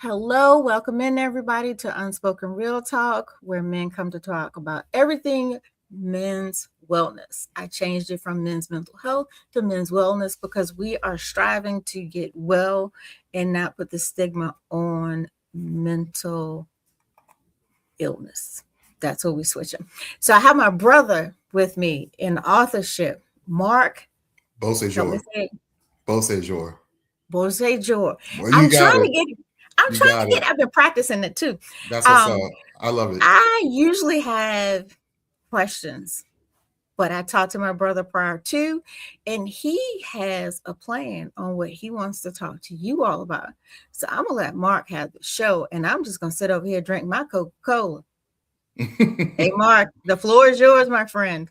Hello, welcome in everybody to Unspoken Real Talk, where men come to talk about everything men's wellness. I changed it from men's mental health to men's wellness because we are striving to get well and not put the stigma on mental illness. That's what we're switching. So I have my brother with me in authorship, Marc. Help me Beausejour. say it. Beausejour. Beausejour. Well, I'm you got trying to it. get I'm You trying got to get it. I've been practicing it too. That's what's Um, up. I love it. I usually have questions, but I talked to my brother prior to, and he has a plan on what he wants to talk to you all about. So I'm gonna let Marc have the show, and I'm just gonna sit over here drink my Coca-Cola. Hey, Marc, the floor is yours, my friend.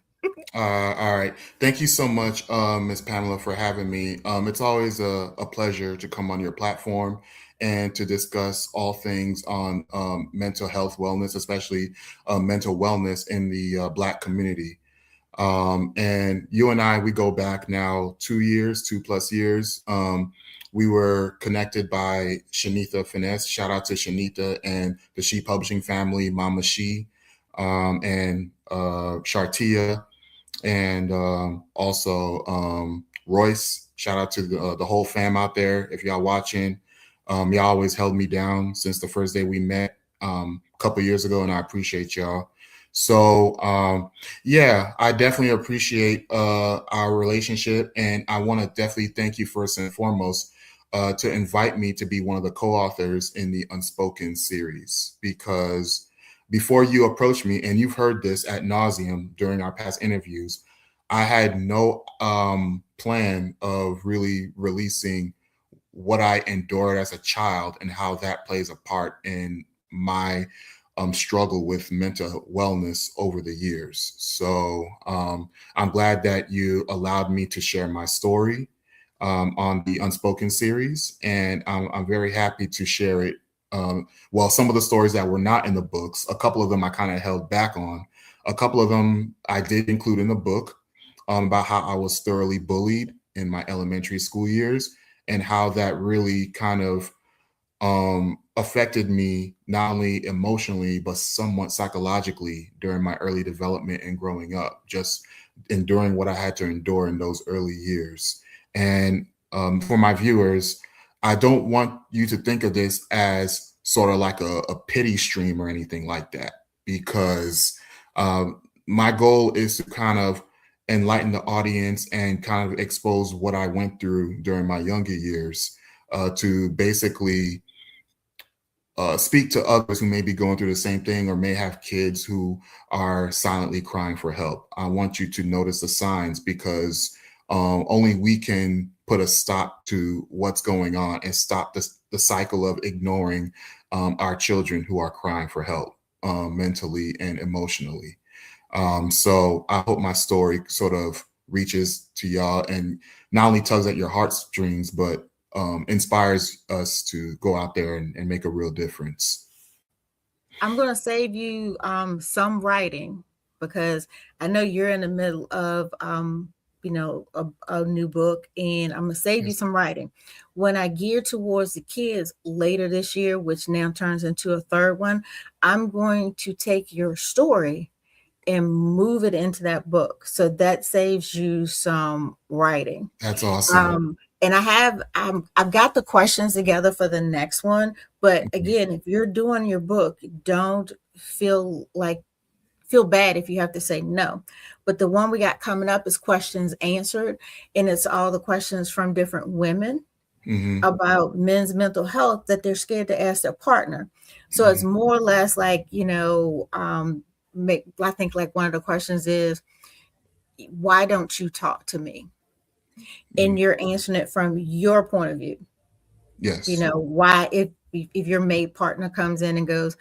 All right. Thank you so much, Miss Pamela, for having me. It's always a pleasure to come on your platform and to discuss all things on mental health wellness, especially mental wellness in the Black community. And you and I, we go back now 2 years, 2+ years. We were connected by Shanita Finesse. Shout out to Shanita and the She Publishing family, Mama She, and Shartia, and also Royce. Shout out to the whole fam out there. If y'all watching, y'all always held me down since the first day we met a couple years ago, and I appreciate y'all. So yeah, I definitely appreciate our relationship, and I want to definitely thank you first and foremost to invite me to be one of the co-authors in the Unspoken series, because before you approached me, and you've heard this at nauseum during our past interviews, I had no plan of really releasing what I endured as a child and how that plays a part in my struggle with mental wellness over the years. So I'm glad that you allowed me to share my story on the Unspoken series, and I'm very happy to share it. Well, some of the stories that were not in the books, a couple of them I kind of held back on. A couple of them I did include in the book, about how I was thoroughly bullied in my elementary school years, and how that really kind of affected me not only emotionally but somewhat psychologically during my early development and growing up, just enduring what I had to endure in those early years. And for my viewers, I don't want you to think of this as sort of like a pity stream or anything like that, because my goal is to kind of enlighten the audience and kind of expose what I went through during my younger years, to basically speak to others who may be going through the same thing or may have kids who are silently crying for help. I want you to notice the signs, because only we can put a stop to what's going on and stop the cycle of ignoring our children who are crying for help, mentally and emotionally. So I hope my story sort of reaches to y'all and not only tugs at your heartstrings, but inspires us to go out there and make a real difference. I'm going to save you some writing because I know you're in the middle of a new book, and I'm going to save you Yes. some writing. When I gear towards the kids later this year, which now turns into a third one, I'm going to take your story and move it into that book. So that saves you some writing. That's awesome. And I've got the questions together for the next one. But Mhm. again, if you're doing your book, don't feel like feel bad if you have to say no. But the one we got coming up is questions answered, and it's all the questions from different women Mhm. about men's mental health that they're scared to ask their partner. So it's Mhm. more or less like, I think like one of the questions is, why don't you talk to me? And Mhm. you're answering it from your point of view. Yes. Why, if your mate partner comes in and goes,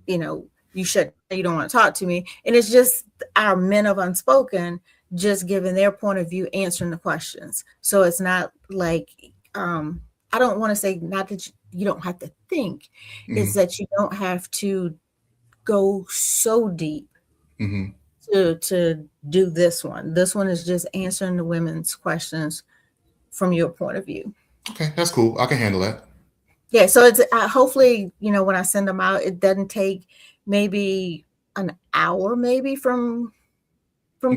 you know, you shut, you don't want to talk to me. And it's just our men of unspoken just giving their point of view, answering the questions. So it's not like, I don't want to say not that you don't have to think, it's Mhm. that you don't have to go so deep Mhm. to do this one. This one is just answering the women's questions from your point of view. Okay, that's cool. I can handle that. Yeah, so it's hopefully, when I send them out, it doesn't take maybe an hour, maybe from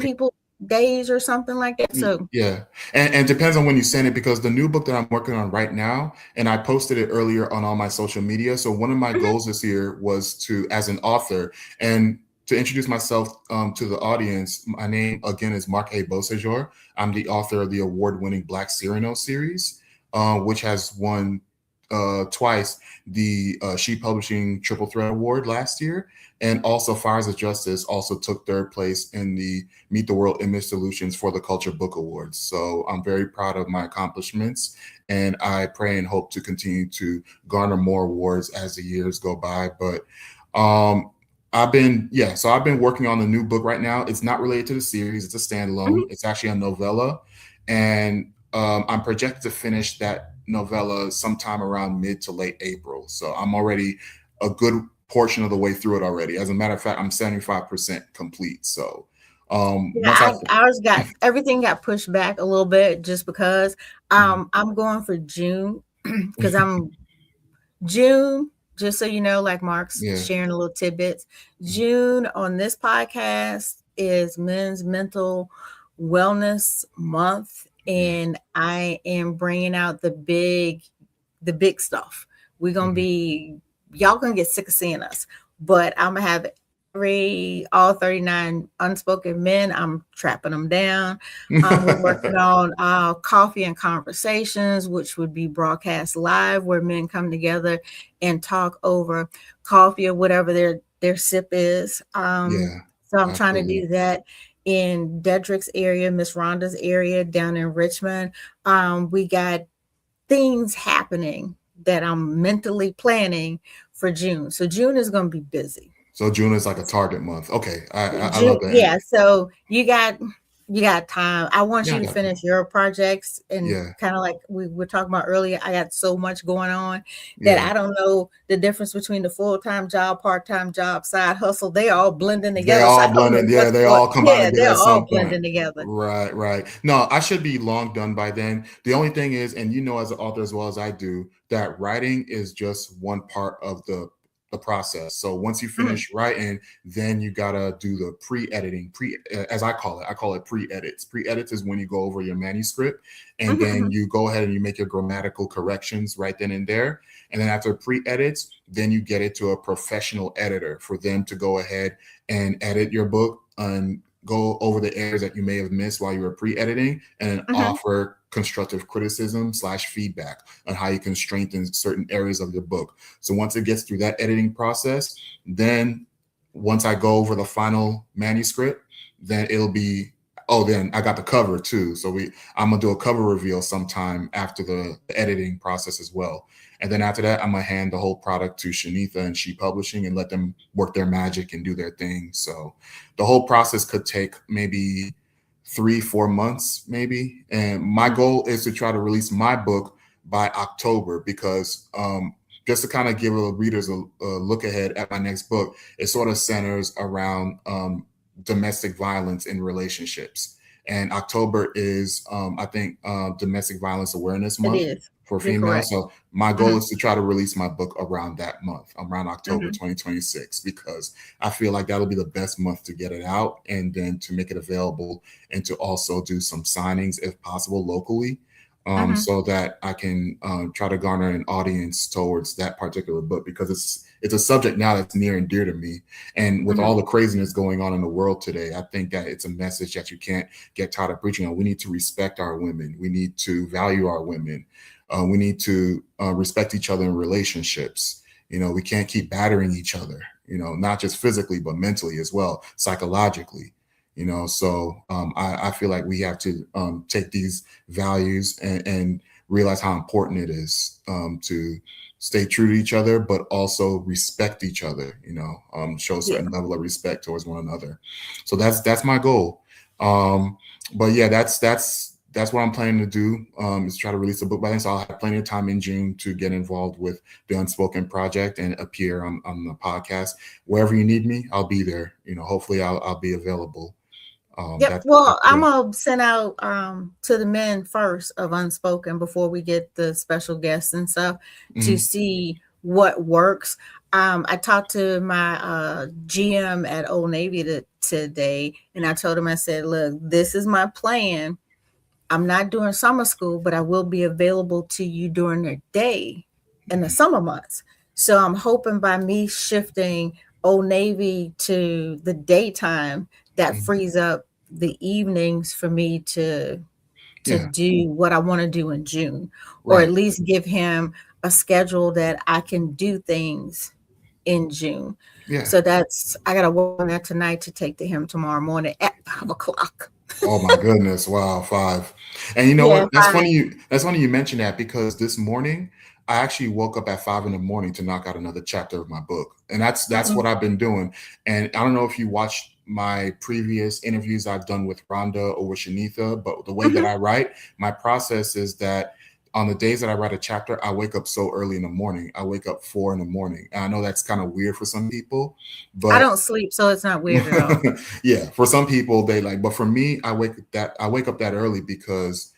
people days or something like that. So, Yeah, and depends on when you send it because the new book that I'm working on right now, and I posted it earlier on all my social media. So one of my mhm, goals this year was to, as an author, and to introduce myself to the audience. My name again is Marc Beausejour. I'm the author of the award-winning Black Cyrano series, which has won twice the She Publishing Triple Threat Award last year, and also Fires of Justice also took third place in the Meet the World Image Solutions for the Culture Book Awards. So I'm very proud of my accomplishments, and I pray and hope to continue to garner more awards as the years go by. But um, I've been working on a new book right now. It's not related to the series. It's a standalone. mhm. It's actually a novella, and I'm projected to finish that novella sometime around mid to late April. So I'm already a good portion of the way through it already. As a matter of fact, I'm 75% complete. So Yeah, once I ours got everything got pushed back a little bit just because I'm going for June because I'm June, just so you know, like Mark's yeah. sharing a little tidbits. June on this podcast is Men's Mental Wellness Month, Yes. and I am bringing out the big stuff. We're gonna Mhm. be y'all gonna get sick of seeing us, but I'm gonna have all 39 unspoken men. I'm trapping them down. We're working on coffee and conversations, which would be broadcast live, where men come together and talk over coffee or whatever their sip is. Yeah, So I'm trying to absolutely. do that in Dedrick's area, Miss Rhonda's area, down in Richmond. We got things happening that I'm mentally planning for June. So June is going to be busy. So June is like a target month. Okay, I June, love that. And yeah. So you got time. I want yeah, you I to got time. finish your projects and Yeah, kind of like we were talking about earlier. I got so much going on that yeah. I don't know the difference between the full-time job, part-time job, side hustle. They all blending They together. So I all don't know blended. Yeah, what's they going. all combine Yeah, together they're at some all point. blending together. Right, right. No, I should be long done by then. The only thing is, and you know, as an author as well as I do, that writing is just one part of the process. So once you Mhm, finish writing, then you gotta do the pre-editing. As I call it pre-edits. Pre-edits is when you go over your manuscript, and mhm, then mhm, you go ahead and you make your grammatical corrections right then and there. And then after pre-edits, then you get it to a professional editor for them to go ahead and edit your book and go over the areas that you may have missed while you were pre-editing and mhm, offer constructive criticism slash feedback on how you can strengthen certain areas of your book. So once it gets through that editing process, then once I go over the final manuscript, then it'll be, oh, then I got the cover too. So I'm gonna do a cover reveal sometime after the editing process as well. And then after that, I'm gonna hand the whole product to Shanitha and She Publishing and let them work their magic and do their thing. So the whole process could take maybe 3, 4 months, maybe. And my mhm, goal is to try to release my book by October because just to kind of give readers a look ahead at my next book, it sort of centers around domestic violence in relationships. And October is, I think, Domestic Violence Awareness it Month is. for You're females. correct. So my goal Mhm, is to try to release my book around that month, around October mhm, 2026, because I feel like that'll be the best month to get it out and then to make it available and to also do some signings if possible locally. mhm, So that I can try to garner an audience towards that particular book because it's a subject now that's near and dear to me. And with mhm. all the craziness going on in the world today, I think that it's a message that you can't get tired of preaching on. We need to respect our women. We need to value our women. We need to respect each other in relationships. You know, we can't keep battering each other. You know, not just physically but mentally as well, psychologically. You know, so I feel like we have to take these values and realize how important it is to stay true to each other, but also respect each other. You know, show a Yeah. certain level of respect towards one another. So that's my goal. Um, but yeah, that's what I'm planning to do. Is try to release a book by then. So I'll have plenty of time in June to get involved with the Unspoken Project and appear on the podcast. Wherever you need me, I'll be there. You know, hopefully I'll be available. Yep. That's Well, I'm good. gonna send out to the men first of Unspoken before we get the special guests and stuff to Hmm. see what works. I talked to my GM at Old Navy today, and I told him, I said, "Look, this is my plan. I'm not doing summer school, but I will be available to you during the day in the summer months. So I'm hoping by me shifting Old Navy to the daytime, that Hmm. frees up the evenings for me to Yeah. do what I want to do in June, or at Right. least give him a schedule that I can do things in June. Yeah. So that's I gotta work on that tonight to take to him tomorrow morning at 5 o'clock. Oh my goodness! Wow, 5. And you know Yeah, what? That's funny. You mentioned that because this morning I actually woke up at 5 in the morning to knock out another chapter of my book, and that's what five. I've been doing. And I don't know if you watched my previous interviews I've done with Rhonda or with Shanitha, but the way that Mhm. I write, my process is that on the days that I write a chapter, I wake up so early in the morning. I wake up 4 in the morning. And I know that's kind of weird for some people, I but don't sleep, so it's not weird at all. yeah, for some people they like, but for me, I wake up that early because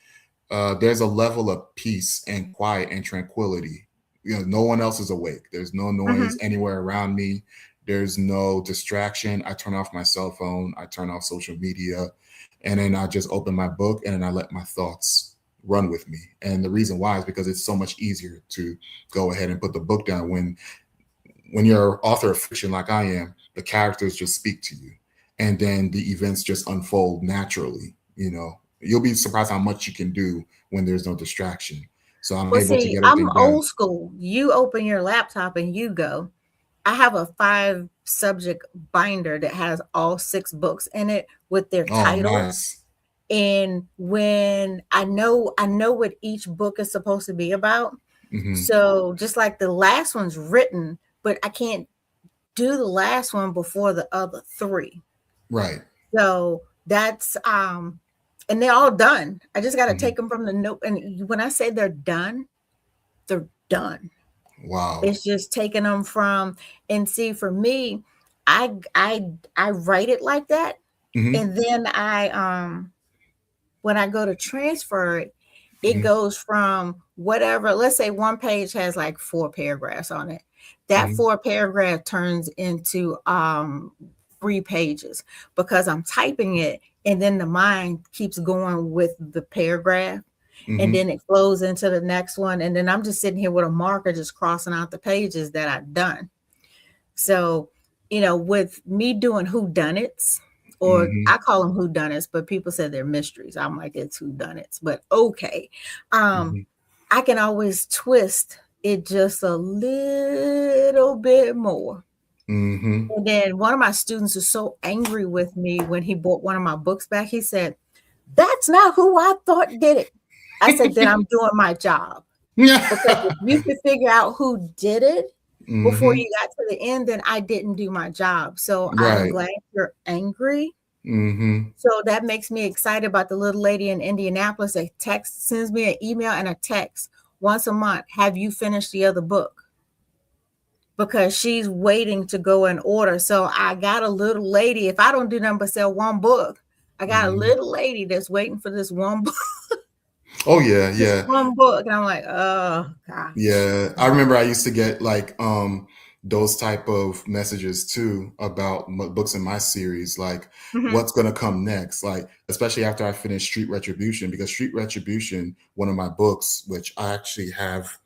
there's a level of peace and quiet and tranquility. You know, no one else is awake. There's no noise Mhm. anywhere around me. There's no distraction. I turn off my cell phone. I turn off social media, and then I just open my book and then I let my thoughts run with me. And the reason why is because it's so much easier to go ahead and put the book down when you're an author of fiction like I am, the characters just speak to you. And then the events just unfold naturally. You know, you'll be surprised how much you can do when there's no distraction. So I'm Well, able to see, get I'm everything done. old school. You open your laptop and you go. I have a 5 subject binder that has all 6 books in it with their Oh, titles. nice. And when I know what each book is supposed to be about. Hmm. So just like the last one's written, but I can't do the last one before the other 3. Right. So that's and they're all done. I just got to Hmm. take them from the note. And when I say they're done. Wow. It's just taking them from, and see, for me, I I I write it like that, Hmm. and then I when I go to transfer it, it Hmm. goes from whatever. Let's say one page has like 4 paragraphs on it. That Hmm. 4 paragraph turns into 3 pages because I'm typing it, and then the mind keeps going with the paragraph, and Hmm. then it flows into the next one, and then I'm just sitting here with a marker just crossing out the pages that I've done. So, with me doing whodunits, or Hmm. I call them whodunits, but people say they're mysteries. I'm like, it's whodunits, but okay. Um, Hmm. I can always twist it just a little bit more. Hmm. And then one of my students was so angry with me when he bought one of my books back. He said, "That's not who I thought did it." I said, "Then I'm doing my job." Because if you could figure out who did it before Hmm. you got to the end, then I didn't do my job. So I'm Right. glad you're angry. Hmm. So that makes me excited about the little lady in Indianapolis that sends me an email and a text once a month. Have you finished the other book? Because she's waiting to go in order. So I got a little lady. If I don't do nothing but sell one book, I got a Hmm. little lady that's waiting for this one book, Oh yeah, this yeah. one book. And I'm like, oh gosh. Yeah, I remember I used to get like those type of messages too about books in my series, like Mhm. what's gonna come next, like especially after I finish Street Retribution, because Street Retribution, one of my books, which I actually have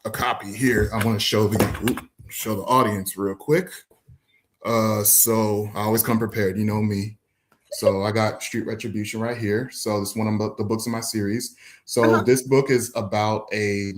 a copy here. I want to show the audience real quick. So I always come prepared, you know me. So I got Street Retribution right here. So this is one of the books in my series. So Uh-huh. this book is about a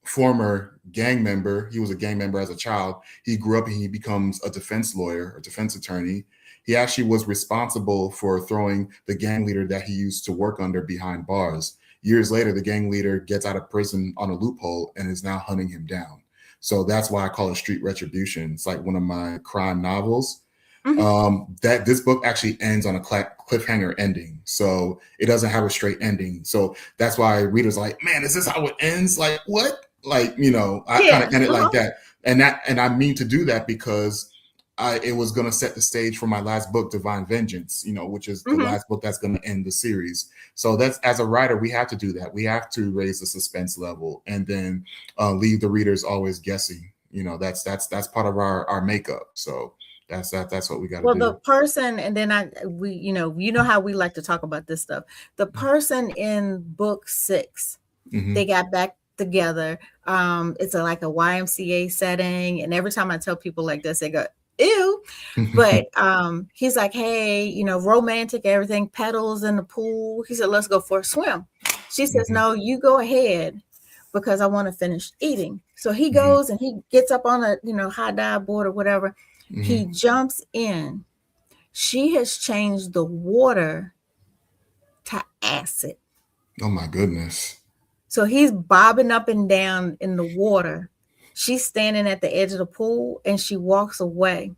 former gang member. He was a gang member as a child. He grew up and he becomes a defense lawyer, a defense attorney. He actually was responsible for throwing the gang leader that he used to work under behind bars. Years later, the gang leader gets out of prison on a loophole and is now hunting him down. So that's why I call it Street Retribution. It's like one of my crime novels. Mhm. That this book actually ends on a cliffhanger ending, so it doesn't have a straight ending. So that's why readers are like, man, is this how it ends? Like what? Like, I kind Yeah. of end it like Uh-huh. that, and I mean to do that because it was going to set the stage for my last book, Divine Vengeance, which is the Mm-hmm. last book that's going to end the series. So that's, as a writer, we have to do that. We have to raise the suspense level, and then leave the readers always guessing. That's part of our makeup. So that's what we got to Well, the do. person, and then you know how we like to talk about this stuff. The person in book 6, Mm-hmm. they got back together. It's like a YMCA setting, and every time I tell people like this, they go, "Ew." But he's like, "Hey, romantic, everything, pedals in the pool." He said, "Let's go for a swim." She says, Mm-hmm. "No, you go ahead because I want to finish eating." So he Mm-hmm. goes and he gets up on a high dive board or whatever. Mm-hmm. He jumps in. She has changed the water to acid. Oh my goodness. So he's bobbing up and down in the water. She's standing at the edge of the pool and she walks away.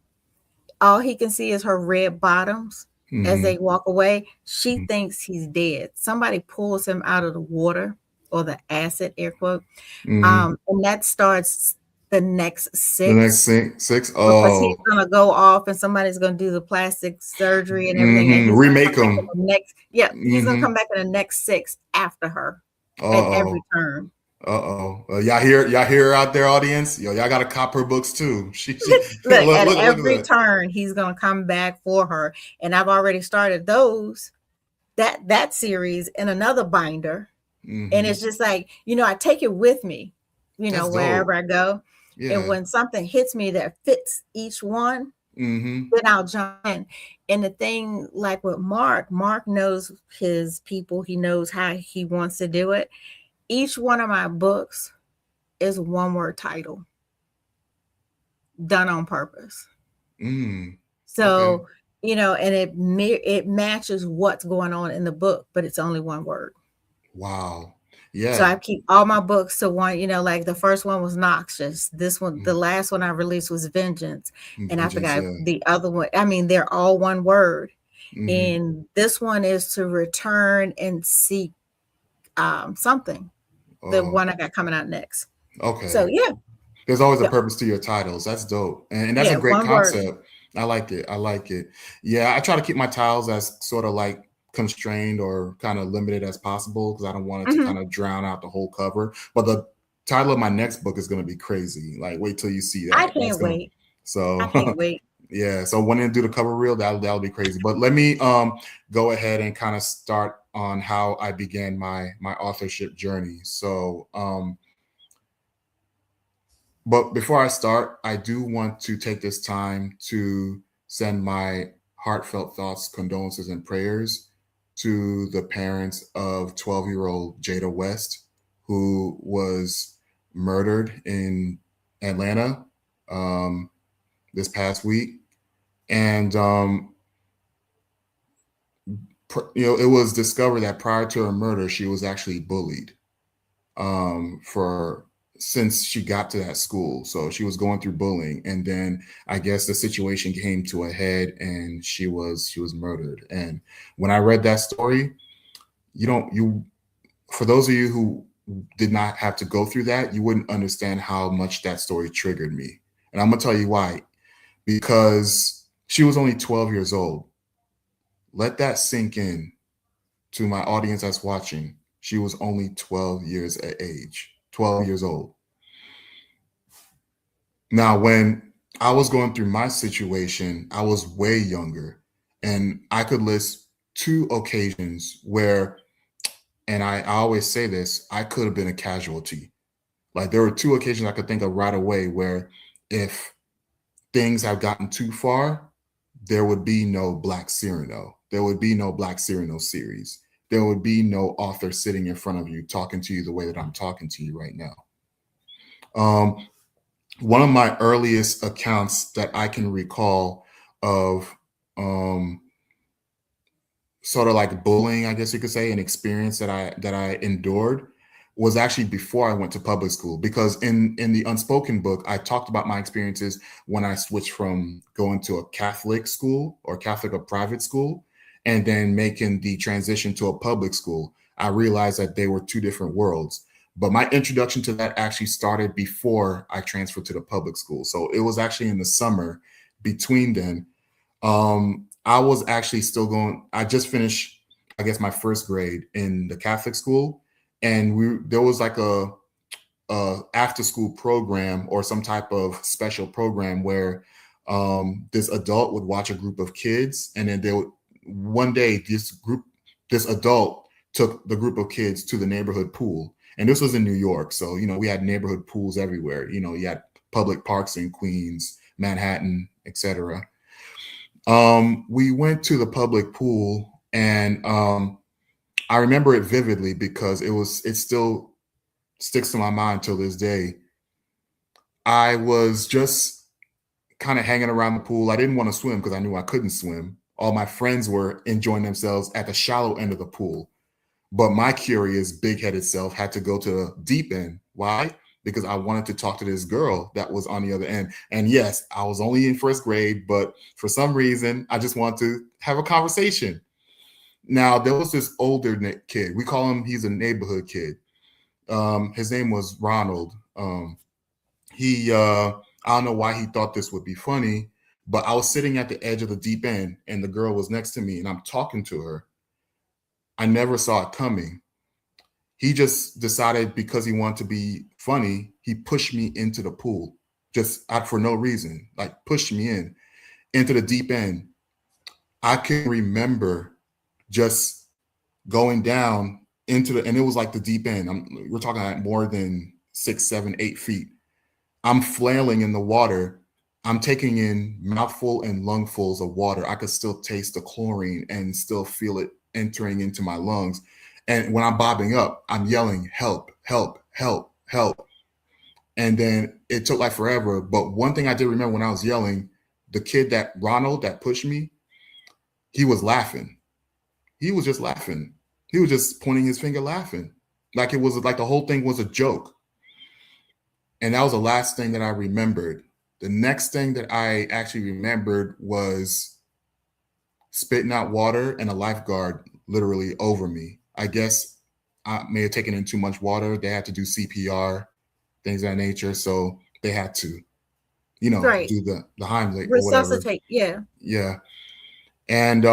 All he can see is her red bottoms as Mm-hmm. they walk away. She thinks he's dead. Somebody pulls him out of the water or the acid, air quote. Mm-hmm. And that starts the next The next 6 six. because he's Oh. gonna go off and somebody's gonna do the plastic surgery and everything, and Mm-hmm. he's gonna come Remake back in them. the next. Yeah, he's gonna Mm-hmm. come back in the next 6 after her at Uh-oh. every turn. Uh-oh. Y'all hear her out there, audience? Yo, y'all gotta cop her books too. She Look, look, at look at every that. turn, he's gonna come back for her. And I've already started that series in another binder. And Mm-hmm. it's just like, I take it with me, That's wherever dope. I go. And Yeah. when something hits me that fits each one, Mm-hmm. then I'll jump in. And the thing, like with Mark knows his people. He knows how he wants to do it. Each one of my books is one word title done on purpose. Mm. Okay. So, and it matches what's going on in the book, but it's only one word. Wow. So Yeah. I keep all my books to one, like the first one was Noxious. This one, the Mm. last one I released was Vengeance. And I Vengeance, forgot yeah. the other one. I mean, they're all one word. Mm-hmm. And this one is to return and seek something. The Oh, one I got coming out next. So okay. yeah, There's always a yeah, purpose to your titles. That's dope. And that's a yeah, great one word. concept. I like it. I like it. Yeah, I try to keep my titles as sort of like constrained or kind of limited as possible because I don't want it to Hmm. kind of drown out the whole cover. But the title of my next book is going to be crazy. Like, wait till you see I that. That's can't going to, wait. I so can't wait. yeah. So when I do the cover reel, that'll be crazy. But let me go ahead and kind of start on how I began my authorship journey. So but before I start, I do want to take this time to send my heartfelt thoughts, condolences, and prayers to the parents of 12-year-old Jada West, who was murdered in Atlanta um, this past week. And, it was discovered that prior to her murder, she was actually bullied for since she got to that school. So she was going through bullying, and then I guess the situation came to a head, and she was murdered. And when I read that story, you don't you for those of you who did not have to go through that, you wouldn't understand how much that story triggered me. And I'm gonna tell you why. Because she was only 12 years old. Let that sink in to my audience that's watching. She was only 12 years of age, 12 years old. Now, when I was going through my situation, I was way younger, and I could list two occasions where, and I always say this, I could have been a casualty. Like there were two occasions I could think of right away where if things have gotten too far, there would be no Black Cyrano. There would be no Black Cyrano series. There would be no author sitting in front of you talking to you the way that I'm talking to you right now. Um, One of my earliest accounts that I can recall of um, sort of like bullying, I guess you could say, an experience that I endured was actually before I went to public school. Because in the unspoken book, I talked about my experiences when I switched from going to a Catholic school or Catholic or private school, and then making the transition to a public school. I realized that they were two different worlds. But my introduction to that actually started before I transferred to the public school. So it was actually in the summer between then, I was actually still going. I just finished, I guess, my first grade in the Catholic school, and there was like a after school program or some type of special program where this adult would watch a group of kids, and then they would one day this adult took the group of kids to the neighborhood pool, and this was in New York, so we had neighborhood pools everywhere. You had public parks in Queens, Manhattan, etc. We went to the public pool, and I remember it vividly because it still sticks to my mind till this day. I was just kind of hanging around the pool. I didn't want to swim because I knew I couldn't swim. All my friends were enjoying themselves at the shallow end of the pool. But my curious, big headed self had to go to the deep end. Why? Because I wanted to talk to this girl that was on the other end. And yes, I was only in first grade, but for some reason, I just wanted to have a conversation. Now, there was this older kid. We call him, he's a neighborhood kid. His name was Ronald. I don't know why he thought this would be funny, but I was sitting at the edge of the deep end and the girl was next to me and I'm talking to her. I never saw it coming. He just decided because he wanted to be funny, he pushed me into the pool just out for no reason, like pushed me into the deep end. I can remember just going down and it was like the deep end. We're talking like more than 6, 7, 8 feet. I'm flailing in the water. I'm taking in mouthful and lungfuls of water. I could still taste the chlorine and still feel it entering into my lungs. And when I'm bobbing up, I'm yelling, help, help, help, help. And then it took like forever. But one thing I did remember when I was yelling, the kid Ronald that pushed me, he was laughing. He was just laughing. He was just pointing his finger laughing. Like it was like the whole thing was a joke. And that was the last thing that I remembered. The next thing that I actually remembered was spitting out water and a lifeguard literally over me. I guess I may have taken in too much water. They had to do CPR, things of that nature. So they had to, Right. do the Heimlich or whatever. Resuscitate. Yeah. Yeah. And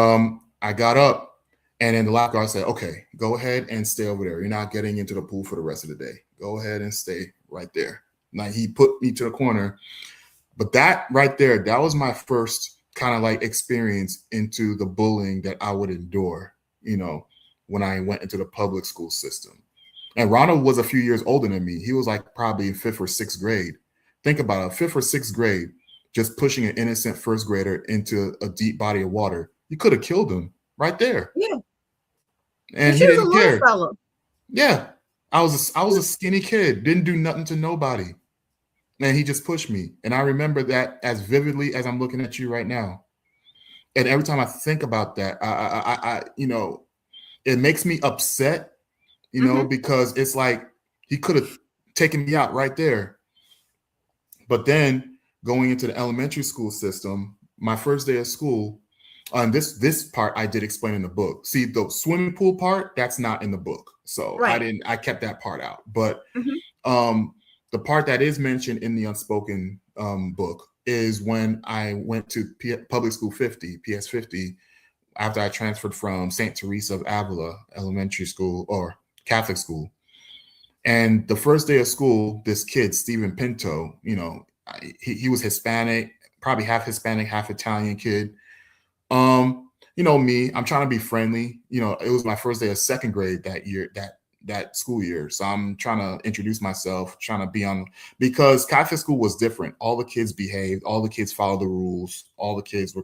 I got up and then the lifeguard said, okay, go ahead and stay over there. You're not getting into the pool for the rest of the day. Go ahead and stay right there. Like he put me to the corner. But that right there, that was my first kind of like experience into the bullying that I would endure, when I went into the public school system. And Ronald was a few years older than me. He was like probably in 5th or 6th grade. Think about it, 5th or 6th grade, just pushing an innocent first grader into a deep body of water. You could have killed him right there. Yeah. And And he she was a didn't little care. fellow. Yeah. I was a skinny kid, didn't do nothing to nobody. And he just pushed me. And I remember that as vividly as I'm looking at you right now. And every time I think about that, it makes me upset, Mm-hmm. because it's like he could have taken me out right there. But then going into the elementary school system, my first day of school, this part I did explain in the book. See, the swimming pool part, that's not in the book. So Right. I kept that part out. But Mm-hmm. um, the part that is mentioned in the Unspoken book is when I went to Public School 50, PS 50, after I transferred from St. Teresa of Avila Elementary School or Catholic school. And the first day of school, this kid, Stephen Pinto, he was Hispanic, probably half Hispanic, half Italian kid. Me, I'm trying to be friendly. It was my first day of second grade that year, that school year. So I'm trying to introduce myself, trying to be on, because Catholic school was different. All the kids behaved, all the kids followed the rules, all the kids were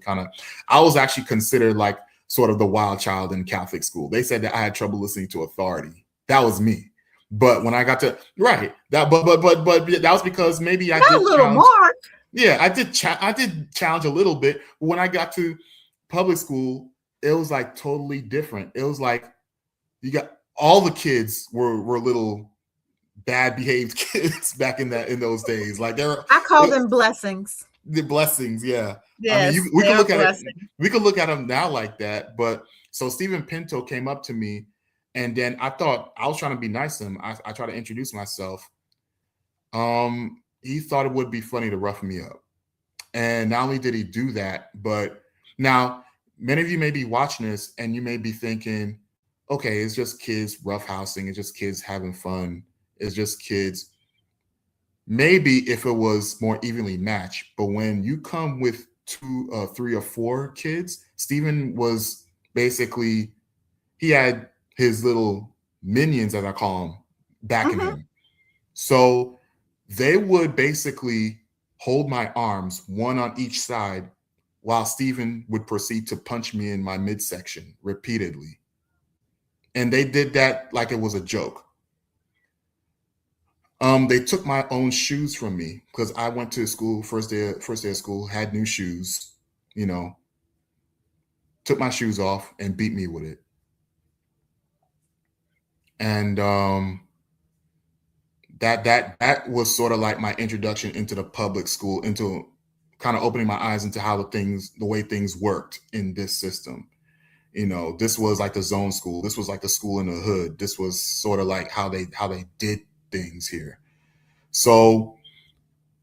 I was actually considered like sort of the wild child in Catholic school. They said that I had trouble listening to authority. That was me. But when I got to right, that but that was because maybe I Not did little challenge. Mark. Yeah, I did challenge a little bit. But when I got to public school, it was like totally different. It was like you got all the kids were little bad behaved kids back in those days. Like I call them blessings. the blessings, yeah. I mean, Yes, we they could are look at it. blessings. We could look at them now like that. But so Stephen Pinto came up to me, and then I thought I was trying to be nice to him. I tried to introduce myself. He thought it would be funny to rough me up. And not only did he do that, but now many of you may be watching this and you may be thinking, okay, it's just kids roughhousing, it's just kids having fun, it's just kids. Maybe if it was more evenly matched, but when you come with two, three or four kids, Stephen was basically, he had his little minions, as I call them, backing Mm-hmm. him. So they would basically hold my arms, one on each side, while Stephen would proceed to punch me in my midsection repeatedly. And they did that like it was a joke. They took my own shoes from me because I went to school first day of school, had new shoes, you know, took my shoes off and beat me with it. And that was sort of like my introduction into the public school, into kind of opening my eyes into how the way things worked in this system. This was like the zone school. This was like the school in the hood. This was sort of like how they did things here. So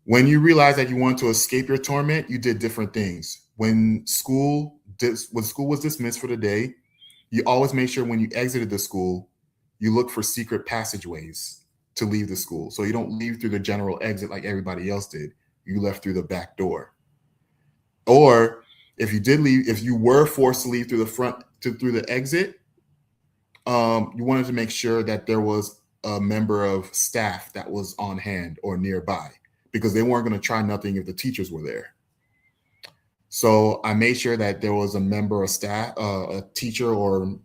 when you realize that you want to escape your torment, you did different things. When school was dismissed for the day, you always made sure when you exited the school, you look for secret passageways to leave the school. So you don't leave through the general exit like everybody else did. You left through the back door. Or if you did leave, if you were forced to leave through through the exit, you wanted to make sure that there was a member of staff that was on hand or nearby, because they weren't going to try nothing if the teachers were there. So I made sure that there was a member of staff, a teacher or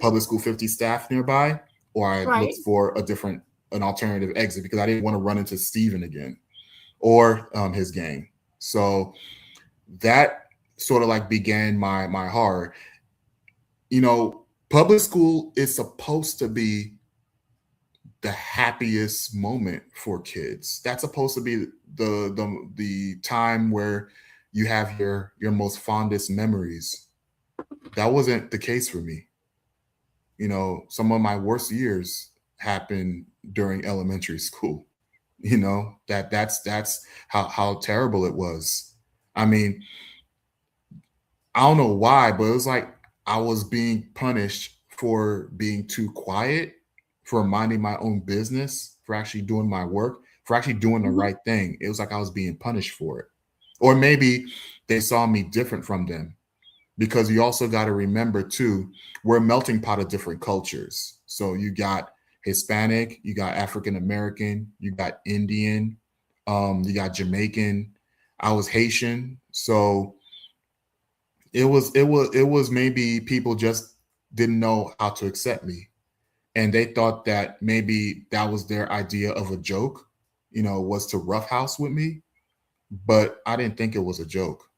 public school 50 staff nearby, or I Right. looked for an alternative exit because I didn't want to run into Steven again or his gang. So that sort of like began my horror. Public school is supposed to be the happiest moment for kids. That's supposed to be the time where you have your most fondest memories. That wasn't the case for me. Some of my worst years happened during elementary school. That's how terrible it was. I mean, I don't know why, but it was like I was being punished for being too quiet, for minding my own business, for actually doing my work, for actually doing the Mm-hmm. right thing. It was like I was being punished for it. Or maybe they saw me different from them, because you also got to remember too, we're a melting pot of different cultures. So you got Hispanic, you got African American, you got Indian, you got Jamaican. I was Haitian, so it was maybe people just didn't know how to accept me, and they thought that maybe that was their idea of a joke, was to roughhouse with me. But I didn't think it was a joke,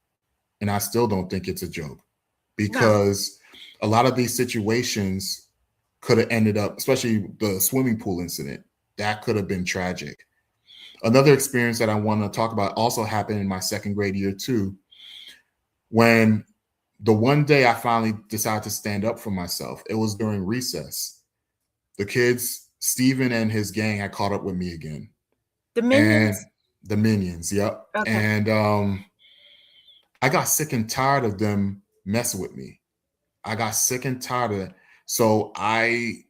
and I still don't think it's a joke, No. because a lot of these situations could have ended up, especially the swimming pool incident, that could have been tragic. Another experience that I want to talk about also happened in my second grade year too, when the one day I finally decided to stand up for myself. It was during recess. The kids, Steven and his gang, had caught up with me again. The And minions. the minions, yep. Okay. And I got sick and tired of them messing with me. I got sick and tired of it. So I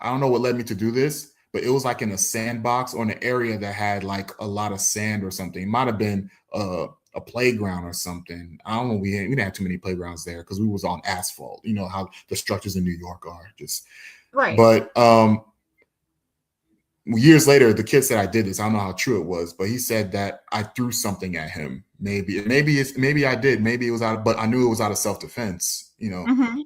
don't know what led me to do this, but it was like in a sandbox or in an area that had like a lot of sand or something. It might have been a playground or something. I don't know. We didn't have too many playgrounds there because we was on asphalt. You know how the structures in New York are just. Right. But years later, the kid said I did this. I don't know how true it was, but he said that I threw something at him. Maybe I did. Maybe it was but I knew it was out of self defense. Mm-hmm.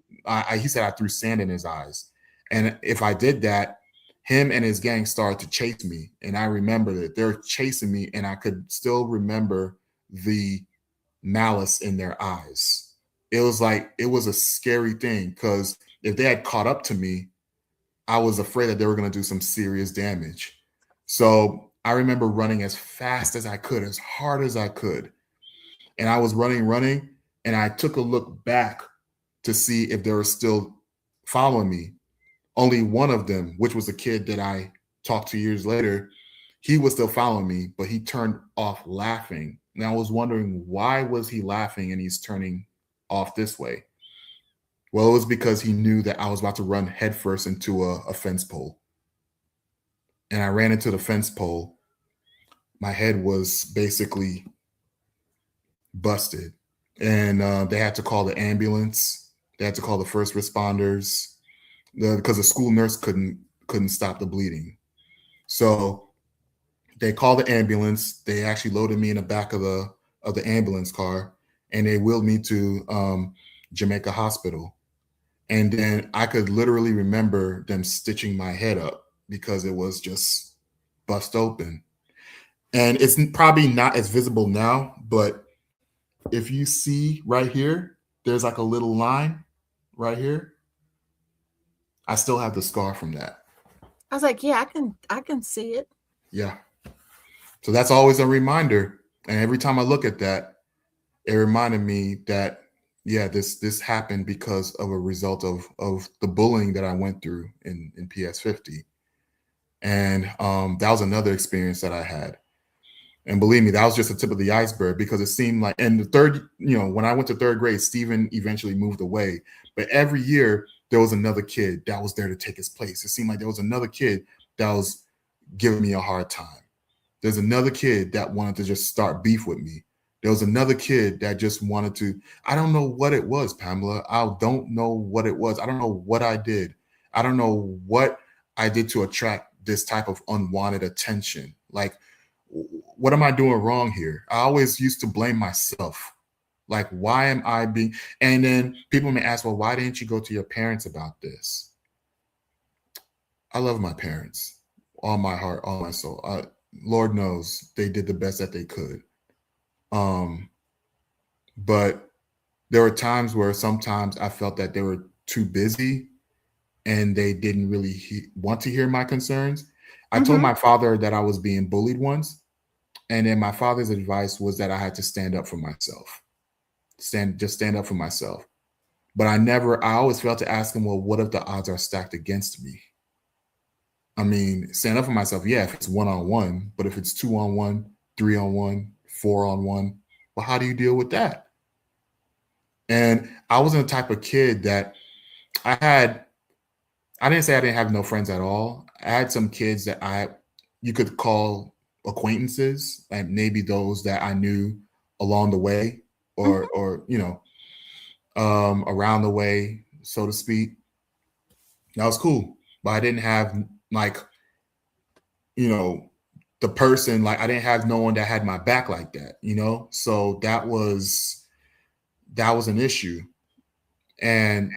He said I threw sand in his eyes, and if I did that, him and his gang started to chase me, and I remember that they're chasing me, and I could still remember the malice in their eyes. It was like it was a scary thing, because if they had caught up to me, I was afraid that they were going to do some serious damage. So I remember running as fast as I could, as hard as I could, and I was running, and I took a look back to see if they were still following me. Only one of them, which was a kid that I talked to years later, he was still following me, but he turned off laughing. And I was wondering, why was he laughing and he's turning off this way? Well, it was because he knew that I was about to run headfirst into a fence pole. And I ran into the fence pole. My head was basically busted. And they had to call the ambulance. They had to call the first responders because the school nurse couldn't stop the bleeding. So they called the ambulance. They actually loaded me in the back of the ambulance car, and they wheeled me to Jamaica Hospital. And then I could literally remember them stitching my head up because it was just bust open. And it's probably not as visible now, but if you see right here, there's like a little line right here. I still have the scar from that. I was like, yeah, I can see it. Yeah. So that's always a reminder. And every time I look at that, it reminded me that yeah, this happened because of a result of the bullying that I went through in PS50. And that was another experience that I had. And believe me, that was just the tip of the iceberg because it seemed like, and the third, when I went to third grade, Stephen eventually moved away. But every year there was another kid that was there to take his place. It seemed like there was another kid that was giving me a hard time. There's another kid that wanted to just start beef with me. There was another kid that just wanted to, I don't know what it was, Pamela. I don't know what it was. I don't know what I did. I don't know what I did to attract this type of unwanted attention. Like, what am I doing wrong here? I always used to blame myself. Like, why am I being, and then people may ask, well, why didn't you go to your parents about this? I love my parents, all my heart, all my soul. Lord knows they did the best that they could. But there were times where sometimes I felt that they were too busy and they didn't really want to hear my concerns. I told Mm-hmm. my father that I was being bullied once. And then my father's advice was that I had to stand up for myself. Just stand up for myself. But I always failed to ask him, well, what if the odds are stacked against me? I mean, stand up for myself, yeah, if it's 1-on-1, but if it's 2-on-1, 3-on-1, 4-on-1, well, how do you deal with that? And I wasn't the type of kid that I had, I didn't say I didn't have no friends at all. I had some kids that you could call acquaintances, and maybe those that I knew along the way or, Mm-hmm. around the way, so to speak. That was cool. But I didn't have like, you know, the person, like I didn't have no one that had my back like that. So that was an issue. And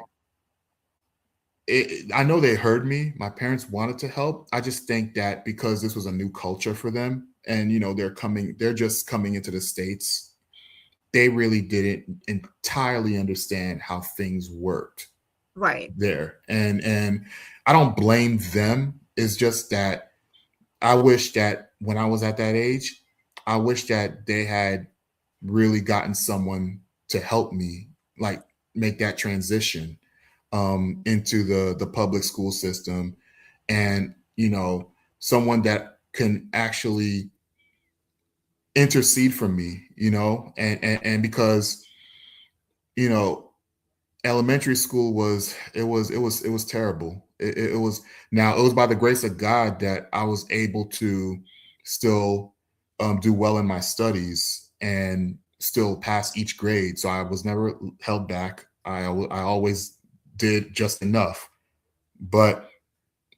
I know they heard me. My parents wanted to help. I just think that because this was a new culture for them, and they're just coming into the States, they really didn't entirely understand how things worked Right. there. And I don't blame them. It's just that I wish that when I was at that age, I wish that they had really gotten someone to help me, like make that transition into the public school system, and someone that can actually intercede for me, and because you know elementary school was terrible. It was, now it was by the grace of God that I was able to still do well in my studies and still pass each grade. So I was never held back. I always did just enough. But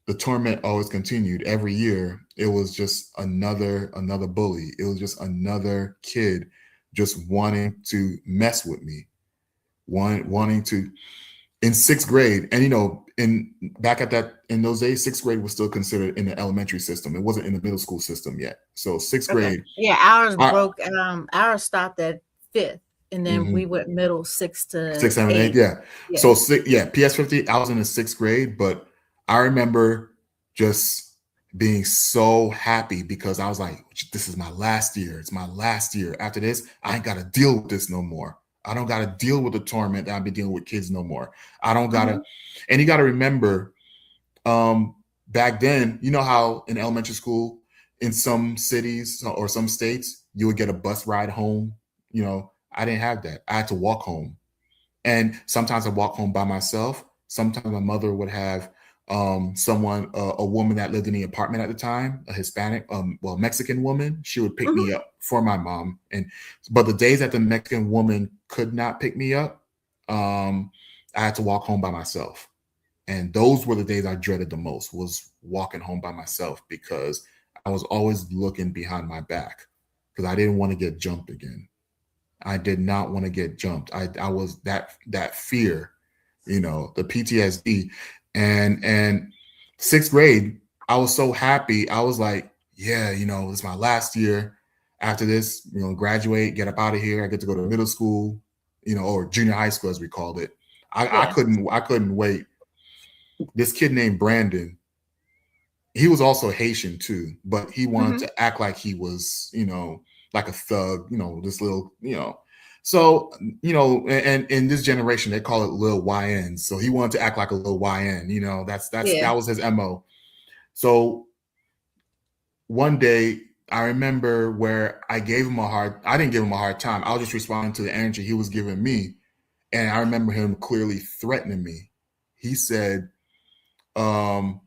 the torment always continued. Every year it was just another bully. It was just another kid just wanting to mess with me, wanting to, in sixth grade. And in back at that in those days, sixth grade was still considered in the elementary system. It wasn't in the middle school system yet. So sixth Okay. grade, Yeah, ours I, broke. Ours stopped at fifth, and then we mhm, went middle six to 6, 7, 8, eight. yeah. So Yes. yeah, PS50. I was in the sixth grade, but I remember just being so happy because I was like, "This is my last year. It's my last year. After this, I ain't got to deal with this no more. I don't got to deal with the torment that I've been dealing with kids no more. I don't gotta." Mm-hmm. And you got to remember, back then, you know how in elementary school, in some cities or some states, you would get a bus ride home. I didn't have that. I had to walk home. And sometimes I walk home by myself. Sometimes my mother would have someone, a woman that lived in the apartment at the time, a Hispanic, Mexican woman. She would pick Hmm. me up for my mom. But the days that the Mexican woman could not pick me up, um, I had to walk home by myself. And those were the days I dreaded the most, was walking home by myself, because I was always looking behind my back because I didn't want to get jumped again. I did not want to get jumped. I was that fear, the PTSD. And sixth grade, I was so happy. I was like, yeah, it's my last year. After this, graduate, get up out of here. I get to go to middle school, or junior high school as we called it. I Yeah. couldn't wait. This kid named Brandon, he was also Haitian too, but he wanted Hmm. to act like he was, like a thug, this little, So, and in this generation, they call it Lil YN. So he wanted to act like a Lil YN, Yeah. that was his MO. So one day I remember where I didn't give him a hard time. I was just responding to the energy he was giving me. And I remember him clearly threatening me. He said, um,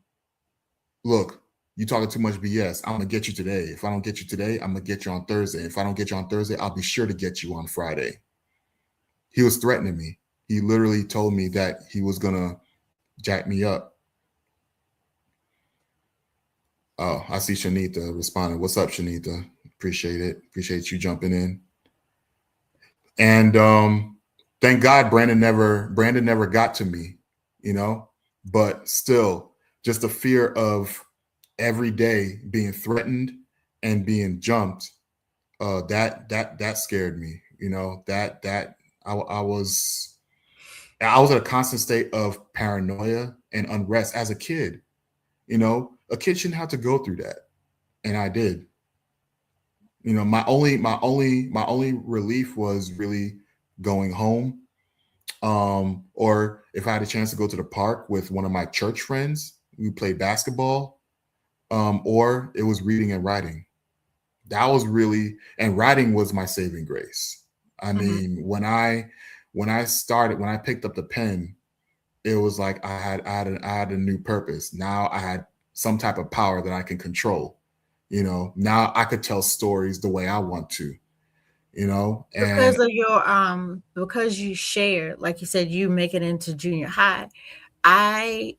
look, you talking too much BS. I'm gonna get you today. If I don't get you today, I'm gonna get you on Thursday. If I don't get you on Thursday, I'll be sure to get you on Friday. He was threatening me. He literally told me that he was gonna jack me up. Oh, I see Shanita responding. What's up, Shanita? Appreciate it. Appreciate you jumping in. And thank God Brandon never got to me, you know. But still, just the fear of every day being threatened and being jumped, that scared me. I was in a constant state of paranoia and unrest as a kid. A kid shouldn't have to go through that, and I did. My only relief was really going home, or if I had a chance to go to the park with one of my church friends, we played basketball, or it was reading and writing. That was really, and writing was my saving grace. I Hmm. mean, when I picked up the pen, it was like I had a new purpose. Now I had some type of power that I can control. Now I could tell stories the way I want to. And Because you share, like you said, you make it into junior high. I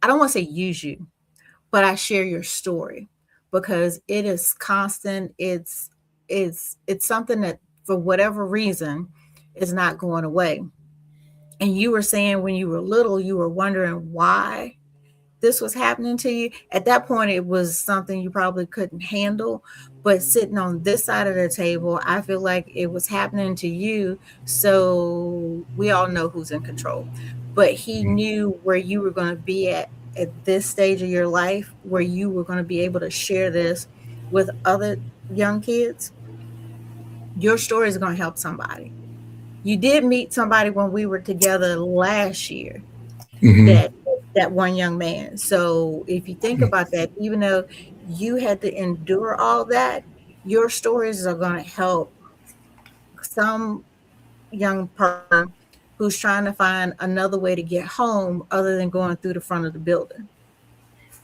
I don't want to say use you, but I share your story because it is constant. It's something that for whatever reason is not going away. And you were saying when you were little, you were wondering why this was happening to you. At that point, it was something you probably couldn't handle. But sitting on this side of the table, I feel like it was happening to you. So we all know who's in control. But he knew where you were going to be at this stage of your life, where you were going to be able to share this with other young kids. Your story is going to help somebody. You did meet somebody when we were together last year, mm-hmm, that that one young man. So if you think about that, even though you had to endure all that, your stories are going to help some young person who's trying to find another way to get home other than going through the front of the building.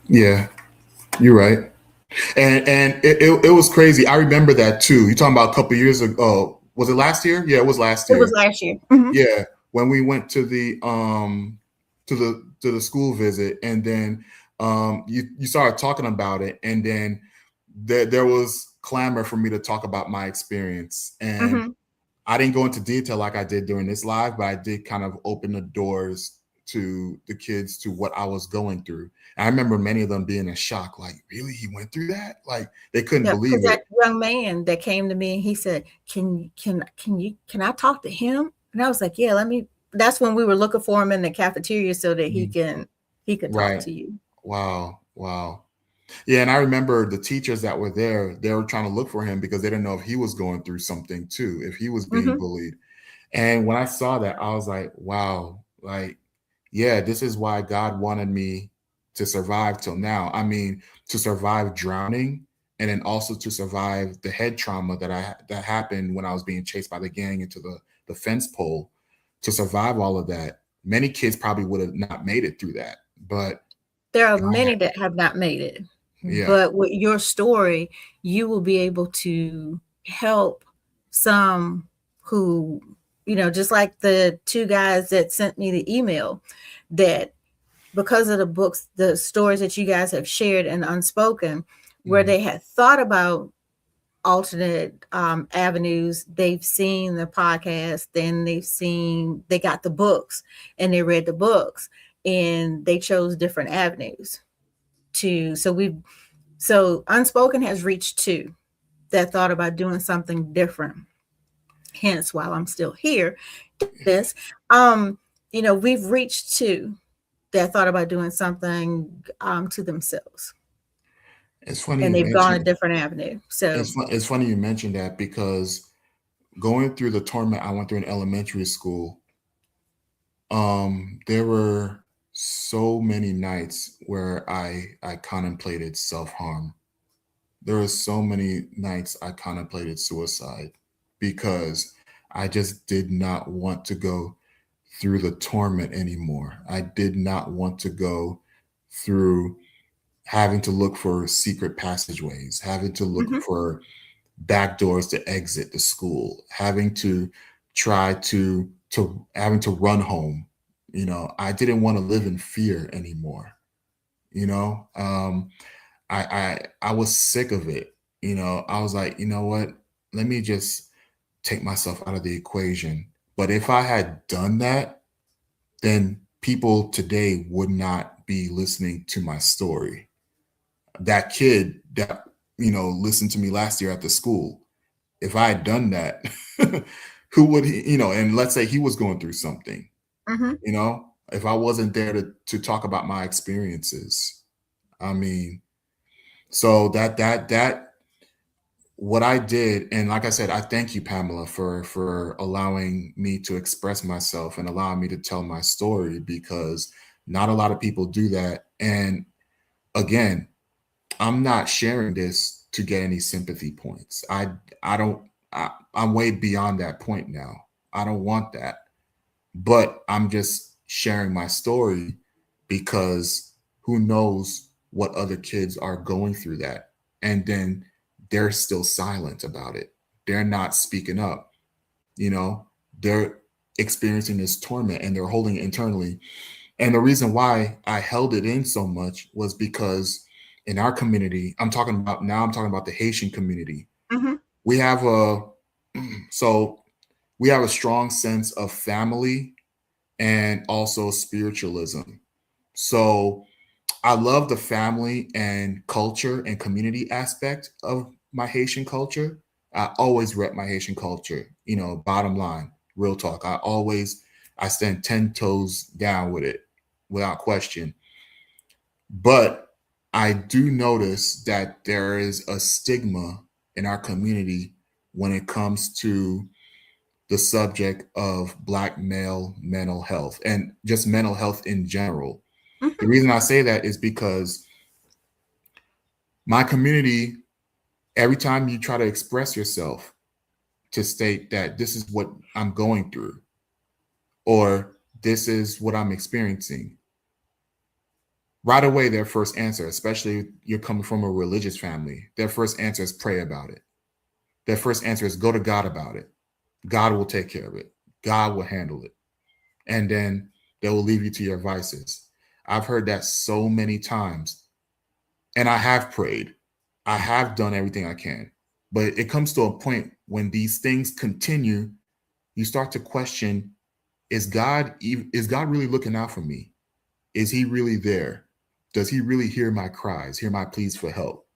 yeah, you're right. And it was crazy. I remember that too. You talking about a couple years ago? Oh, was it last year? Yeah, it was last It was year. last year. Hmm. Yeah, when we went to the school visit, and then you started talking about it, and then there was clamor for me to talk about my experience, and Hmm. I didn't go into detail like I did during this live, but I did kind of open the doors to the kids to what I was going through. And I remember many of them being in shock, like, really, he went through that? Like, they couldn't Yeah, because believe that it. young man that came to me and he said, can I talk to him?" And I was like, "Yeah, let me." That's when we were looking for him in the cafeteria so that Mhm. he could talk Right. to you. Wow. Wow. Yeah, and I remember the teachers that were there, they were trying to look for him because they didn't know if he was going through something too, if he was being Hmm. bullied. And when I saw that, I was like, wow, like, yeah, this is why God wanted me. to survive till now. I mean, to survive drowning, and then also to survive the head trauma that happened when I was being chased by the gang into the fence pole. To survive all of that, many kids probably would have not made it through that. But There are I many that have not made it, yeah. but with your story, you will be able to help some who, just like the two guys that sent me the email, that because of the books, the stories that you guys have shared and unspoken, where Mhm. they had thought about alternate avenues, they've seen the podcast, then they got the books and they read the books and they chose different avenues to. So unspoken has reached two that thought about doing something different. Hence, while I'm still here, this, we've reached two that thought about doing something to themselves, It's funny and you they've gone a mentioned different avenue. So, it's funny you mentioned that because going through the torment I went through in elementary school, there were so many nights where I contemplated self-harm. There were so many nights I contemplated suicide because I just did not want to go through the torment anymore. I did not want to go through having to look for secret passageways, having to look mhm, for back doors to exit the school, having to try to having to run home. I didn't want to live in fear anymore. You know, I was sick of it. I was like, you know what? Let me just take myself out of the equation. But if I had done that, then people today would not be listening to my story. That kid that listened to me last year at the school, if I had done that, who would he, and let's say he was going through something, mhm, if I wasn't there to talk about my experiences. I mean, so that what I did, and like I said, I thank you, Pamela, for allowing me to express myself and allowing me to tell my story, because not a lot of people do that. And again, I'm not sharing this to get any sympathy points. I don't I'm way beyond that point now. I don't want that. But I'm just sharing my story because who knows what other kids are going through that. And then they're still silent about it. They're not speaking up, you know. They're experiencing this torment and they're holding it internally. And the reason why I held it in so much was because in our community, I'm talking about the Haitian community. mhm, We have a so we have a strong sense of family and also spiritualism. So I love the family and culture and community aspect of my Haitian culture. I always rep my Haitian culture, bottom line, real talk. I stand 10 toes down with it without question. But I do notice that there is a stigma in our community when it comes to the subject of Black male mental health and just mental health in general. The mhm, reason I say that is because my community, every time you try to express yourself to state that this is what I'm going through or this is what I'm experiencing, right away, their first answer, especially if you're coming from a religious family, their first answer is pray about it. Their first answer is go to God about it. God will take care of it. God will handle it. And then they will leave you to your vices. I've heard that so many times. And I have prayed. I have done everything I can. But it comes to a point when these things continue, you start to question, is God really looking out for me? Is he really there? Does he really hear my cries, hear my pleas for help?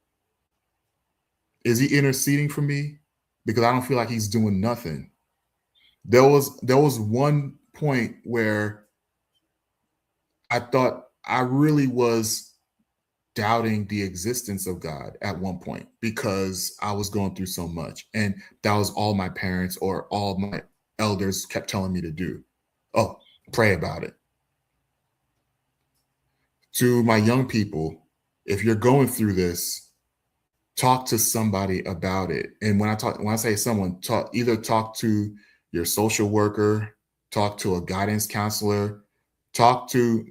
Is he interceding for me? Because I don't feel like he's doing nothing. There was one point where I thought I really was doubting the existence of God at one point because I was going through so much. And that was all my parents or all my elders kept telling me to do. Oh, pray about it. To my young people, if you're going through this, talk to somebody about it. And when I say someone, talk to your social worker, talk to a guidance counselor, talk to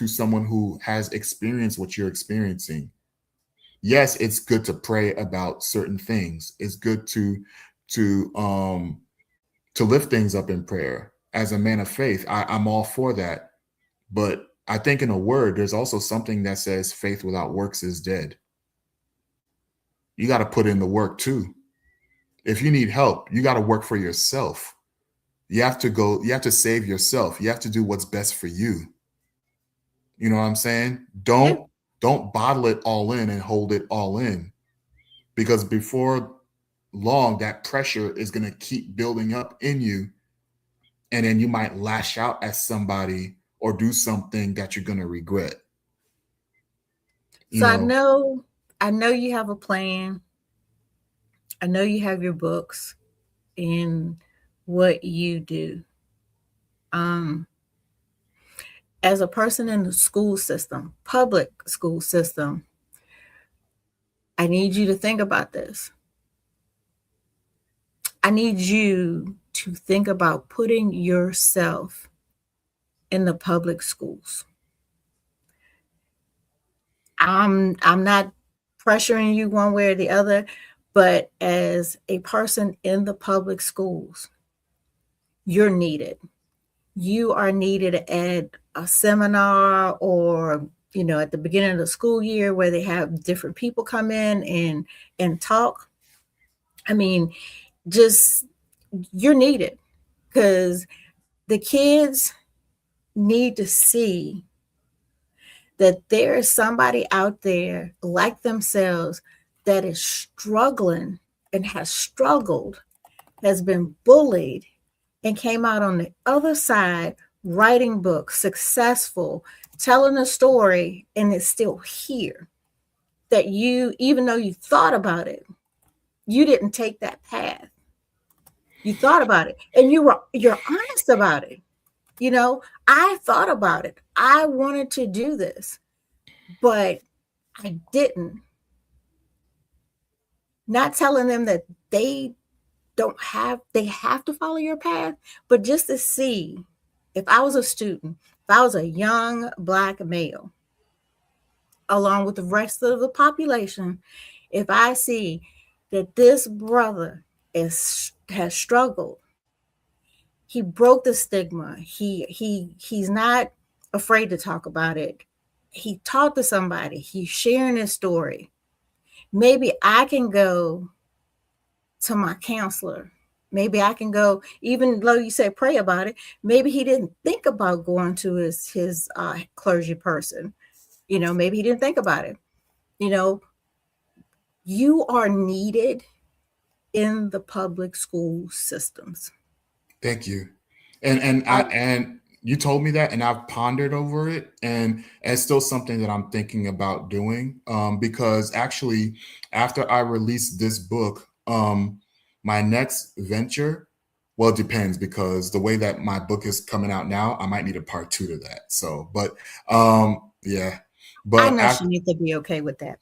someone who has experienced what you're experiencing. Yes, it's good to pray about certain things. It's good to to lift things up in prayer. As a man of faith, I'm all for that. But I think in a word, there's also something that says faith without works is dead. You got to put in the work too. If you need help, you got to work for yourself. You have to save yourself. You have to do what's best for you. You know what I'm saying? Yeah. Don't bottle it all in and hold it all in, because before long that pressure is going to keep building up in you, and then you might lash out at somebody or do something that you're going to regret, you So know. I know you have a plan. I know you have your books in what you do. Um, as a person in the school system, public school system, I need you to think about this. I need you to think about putting yourself in the public schools. I'm not pressuring you one way or the other, but as a person in the public schools, you're needed. You are needed at a seminar, or at the beginning of the school year where they have different people come in and talk. I mean, just you're needed, because the kids need to see that there is somebody out there like themselves that is struggling and has struggled, has been bullied, and came out on the other side, writing books, successful, telling a story, and it's still here. That you, even though you thought about it, you didn't take that path. You thought about it, and you're honest about it. I thought about it. I wanted to do this, but I didn't. Not telling them that they they have to follow your path, but just to see, if I was a student, if I was a young Black male, along with the rest of the population, if I see that this brother has struggled, he broke the stigma. He's not afraid to talk about it. He talked to somebody. He's sharing his story. Maybe I can go to my counselor. Maybe I can go, even though you said pray about it. Maybe he didn't think about going to his clergy person. Maybe he didn't think about it. You know, you are needed in the public school systems. Thank you. And you told me that, and I've pondered over it, and it's still something that I'm thinking about doing. Because actually, after I release this book, my next venture, well, it depends, because the way that my book is coming out now, I might need a part two to that. So, but yeah, I but know after she needs to be okay with that.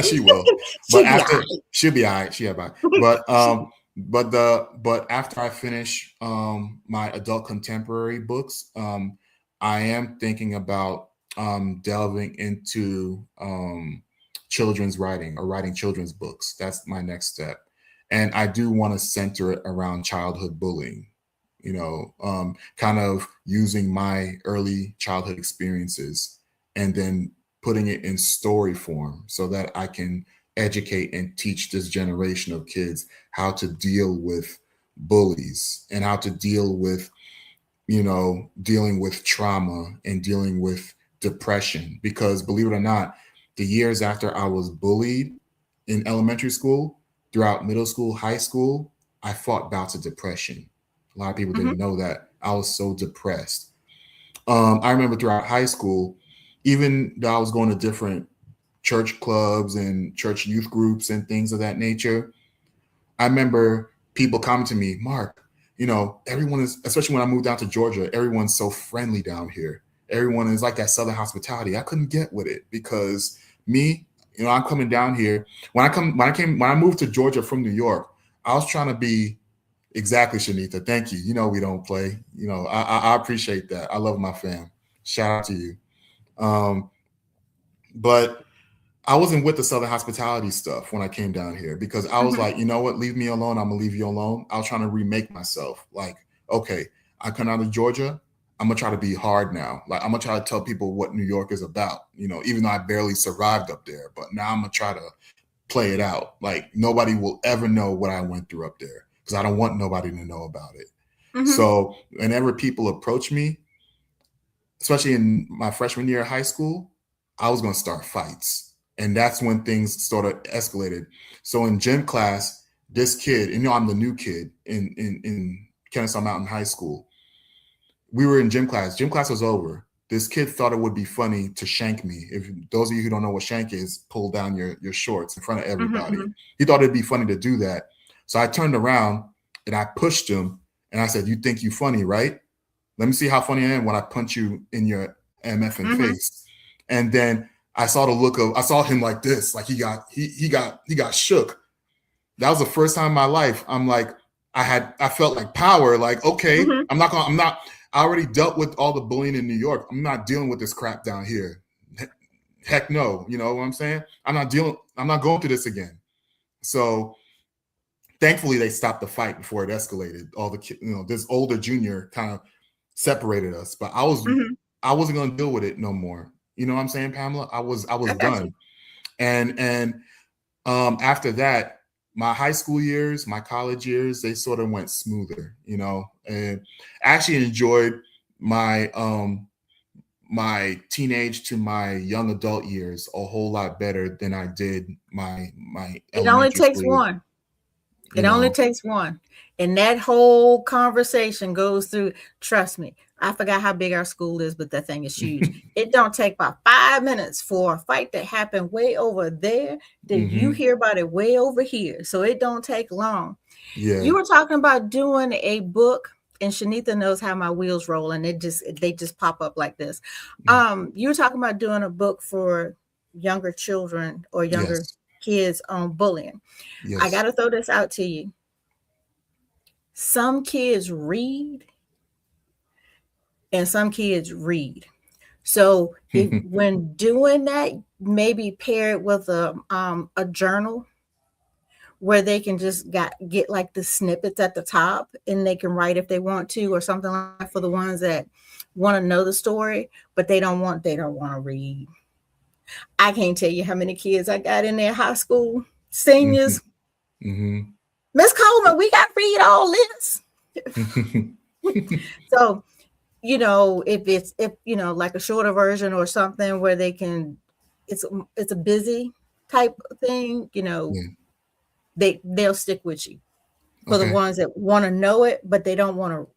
she will. But She'll be all after right. she'll be all right. She'll be all right. But after I finish my adult contemporary books, I am thinking about delving into children's writing, or writing children's books. That's my next step. And I do want to center it around childhood bullying, kind of using my early childhood experiences, and then putting it in story form so that I can educate and teach this generation of kids how to deal with bullies, and how to deal with, dealing with trauma and dealing with depression. Because believe it or not, the years after I was bullied in elementary school, throughout middle school, high school, I fought bouts of depression. A lot of people Mm-hmm. didn't know that. I was so depressed. I remember throughout high school, even though I was going to different church clubs and church youth groups and things of that nature, I remember people coming to me, Mark, everyone is, especially when I moved down to Georgia, everyone's so friendly down here. everyone is like that Southern hospitality. I couldn't get with it because me, I'm coming down here. When I moved to Georgia from New York, I was trying to be exactly Shanita. Thank you. We don't play. I appreciate that. I love my fam. Shout out to you. Um, but I wasn't with the Southern hospitality stuff when I came down here because I was Mhm. like, you know what, leave me alone. I'm gonna leave you alone. I was trying to remake myself. Like, okay, I come out of Georgia. I'm gonna try to be hard now. Like, I'm gonna try to tell people what New York is about. Even though I barely survived up there, but now I'm gonna try to play it out. Like, nobody will ever know what I went through up there because I don't want nobody to know about it. Mhm. So whenever people approach me, especially in my freshman year of high school, I was going to start fights. And that's when things sort of escalated. So in gym class, this kid, and I'm the new kid in Kennesaw Mountain High School. We were in gym class. Gym class was over. This kid thought it would be funny to shank me. If those of you who don't know what shank is, pull down your shorts in front of Mhm. everybody. Mhm. He thought it'd be funny to do that. So I turned around and I pushed him and I said, "You think you funny, right? Let me see how funny I am when I punch you in your MFing Mhm. face." And then I saw him like this, like he got shook. That was the first time in my life I'm like, I felt like power. Like, okay, Mhm. I already dealt with all the bullying in New York. I'm not dealing with this crap down here. Heck no. You know what I'm saying? I'm not going through this again. So thankfully they stopped the fight before it escalated. All the this older junior kind of separated us, but Mhm. I wasn't going to deal with it no more. You know what I'm saying, Pamela? I was I got you. done. And after that, my high school years, my college years, they sort of went smoother, and I actually enjoyed my my teenage to my young adult years a whole lot better than I did my It only elementary takes school years. one. You It only know, takes one. And that whole conversation goes through, trust me, I forgot how big our school is, but that thing is huge. It don't take about 5 minutes for a fight that happened way over there that you hmm hear about it way over here. So it don't take long. yeah, You were talking about doing a book, and Shanita knows how my wheels roll, and they just pop up like this. You were talking about doing a book for younger children or younger yes, kids on bullying. I got yes. to throw this out to you. Some kids read and some kids read. So if when doing that, maybe pair it with a journal where they can just get like the snippets at the top and they can write if they want to or something like that for the ones that want to know the story, but they don't want to read. I can't tell you how many kids I got in their high school hmm seniors. hmm Miss Coleman, we got to read all this. So if like a shorter version or something where they can it's it's a busy type of thing, yeah. they'll stick with you. For the Okay. ones that want to know it but they don't want to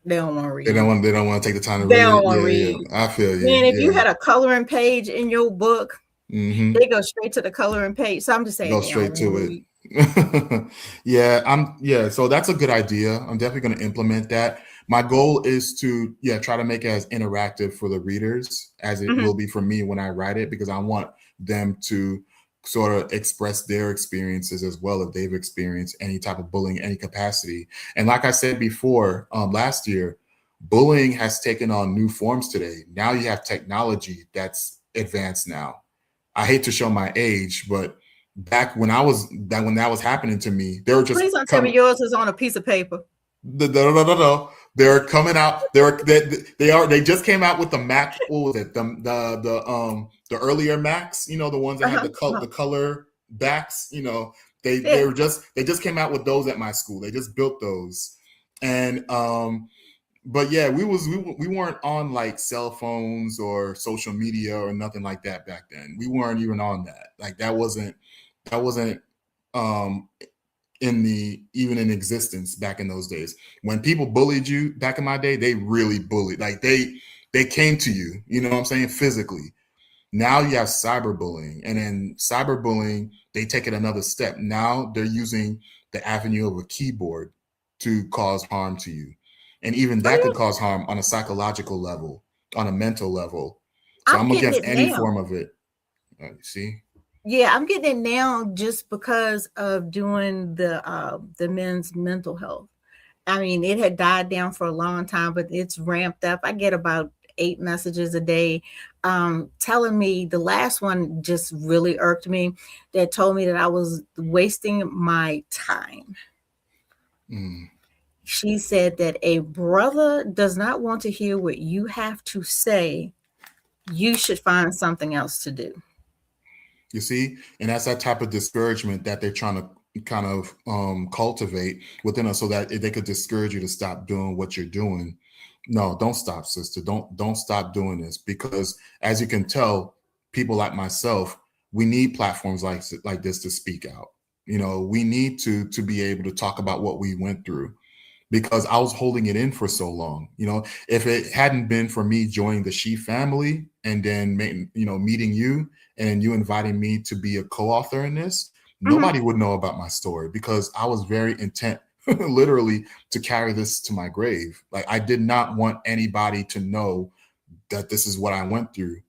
They don't read. want. They don't want to take the time to They read it. don't want to Yeah, yeah. read. I feel you. Man, if you Yeah. had a coloring page in your book, hmm they go straight to the coloring page. So I'm just saying Go they don't straight want to to read. it. Yeah, yeah. So that's a good idea. I'm definitely going to implement that. My goal is to try to make it as interactive for the readers as it Hmm. will be for me when I write it because I want them to sort of express their experiences as well if they've experienced any type of bullying, any capacity. And like I said before, last year, bullying has taken on new forms today. Now you have technology that's advanced now. I hate to show my age, but back when that was happening to me, they were just Please don't tell me coming. yours is on a piece of paper. No, no, no, no. They're coming out. They just came out with the Mac. What was it? The earlier Macs. The ones that had Uh-huh. the Uh-huh. color backs. They Yeah. were they just came out with those at my school. They just built those, and but yeah, we weren't on like cell phones or social media or nothing like that back then. We weren't even on that. Like that wasn't um in the even in existence back in those days. When people bullied you back in my day, they really bullied. Like they came to you, you know what I'm saying, physically. Now you have cyberbullying, and then cyberbullying, they take it another step. Now they're using the avenue of a keyboard to cause harm to you. And even Oh that could yeah. cause harm on a psychological level. on a mental level. So I'm I'm getting against it any now. form of it. See? Yeah, I'm getting it now just because of doing the men's mental health. I mean, it had died down for a long time, but it's ramped up. I get about 8 messages a day telling me. The last one just really irked me, that told me that I was wasting my time. Mm. She said that a brother does not want to hear what you have to say. You should find something else to do. You see, and that's that type of discouragement that they're trying to kind of cultivate within us, so that they could discourage you to stop doing what you're doing. No, don't stop, sister. Don't stop doing this, because as you can tell, people like myself, we need platforms like this to speak out. We need to be able to talk about what we went through, because I was holding it in for so long. If it hadn't been for me joining the She family, and then meeting you, and you inviting me to be a co-author in this, Mhm. nobody would know about my story, because I was very intent, literally, to carry this to my grave. Like, I did not want anybody to know that this is what I went through.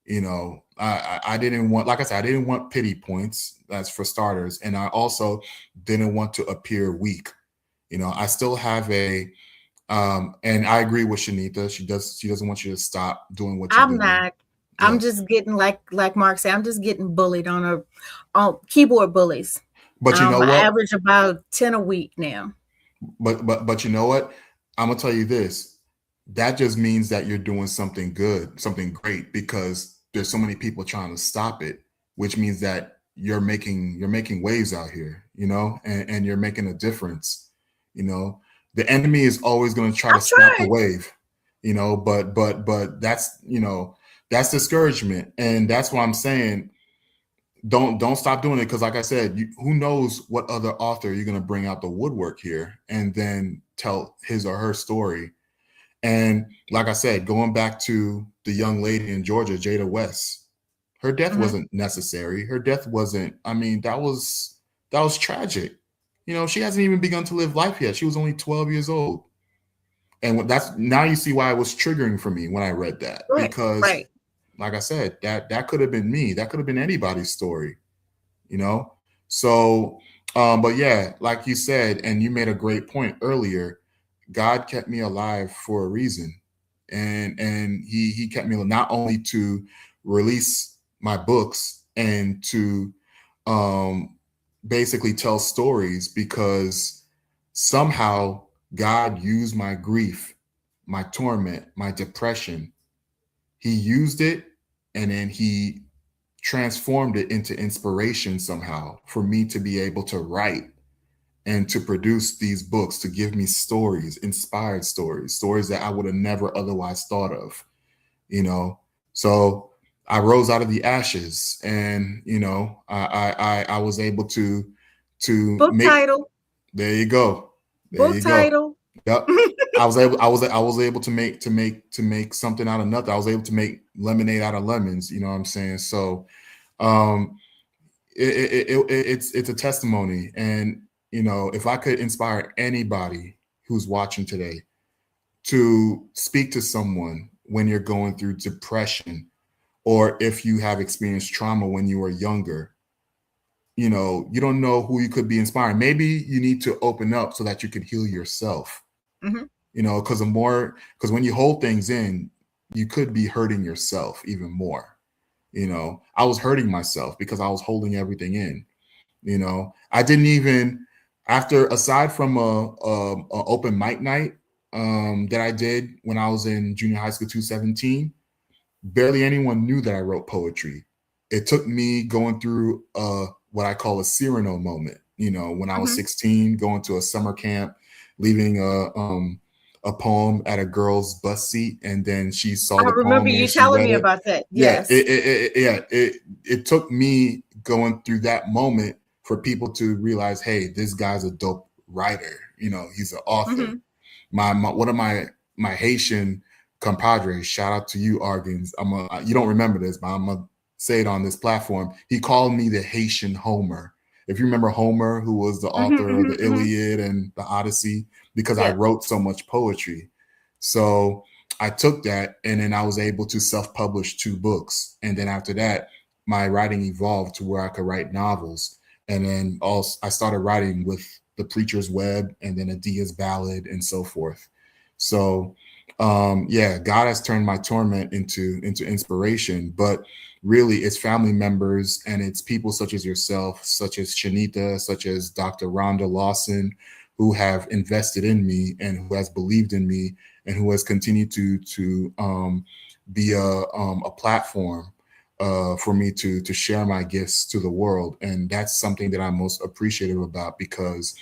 I didn't want, like I said, I didn't want pity points. That's for starters, and I also didn't want to appear weak. I still have and I agree with Shanita. She doesn't want you to stop doing what you're I'm doing. not. I'm Yes. just getting, like Mark said, I'm just getting bullied on keyboard bullies. But you know I what? average about 10 a week now. But you know what? I'm gonna tell you this. That just means that you're doing something good, something great, because there's so many people trying to stop it, which means that you're making waves out here, and you're making a difference. You know, the enemy is always gonna try to I'm stop the trying. wave, but that's discouragement, and that's why I'm saying don't stop doing it, because like I said, who knows what other author you're going to bring out the woodwork here and then tell his or her story. And like I said, going back to the young lady in Georgia, Jada West, her death Mhm. wasn't necessary. Her death wasn't, I mean, that was tragic. She hasn't even begun to live life yet. She was only 12 years old. And that's now you see why it was triggering for me when I read that, Right, because right. like I said, that could have been me. That could have been anybody's story, you know so but yeah, like you said, and you made a great point earlier, God kept me alive for a reason. And he kept me not only to release my books and to um basically tell stories, because somehow God used my grief, my torment, my depression. He used it, and then he transformed it into inspiration somehow for me to be able to write and to produce these books, to give me stories, inspired stories that I would have never otherwise thought of, you know. So I rose out of the ashes, and I was able to Book make. title. There you go. There Book you go. title. Yep. I was able to make something out of nothing. I was able to make lemonade out of lemons. You know what I'm saying? So um it's a testimony. And if I could inspire anybody who's watching today to speak to someone when you're going through depression, or if you have experienced trauma when you were younger, you don't know who you could be inspiring. Maybe you need to open up so that you can heal yourself. Mhm. Because when you hold things in, you could be hurting yourself even more. I was hurting myself because I was holding everything in. I didn't even, after, aside from a open mic night that I did when I was in junior high school 217, barely anyone knew that I wrote poetry. It took me going through what I call a Cyrano moment. When I was Mhm. 16, going to a summer camp, leaving a poem at a girl's bus seat, and then she saw I the remember poem you and she telling read me it. about that. Yeah, Yes. it took me going through that moment for people to realize, hey, this guy's a dope writer. He's an author. Mhm. My one of my Haitian compadres, shout out to you, Argans. You don't remember this, but I'm gonna say it on this platform. He called me the Haitian Homer. If you remember Homer, who was the Mhm, author of mhm, the mhm. Iliad and the Odyssey, because I Yeah. wrote so much poetry. So I took that and then I was able to self-publish 2 books. And then after that, my writing evolved to where I could write novels. And then also I started writing with The Preacher's Web and then Adia's Ballad and so forth. So yeah, God has turned my torment into inspiration, but really it's family members and it's people such as yourself, such as Shanita, such as Dr. Rhonda Lawson, who have invested in me and who has believed in me and who has continued to be a platform for me to share my gifts to the world. And that's something that I'm most appreciative about, because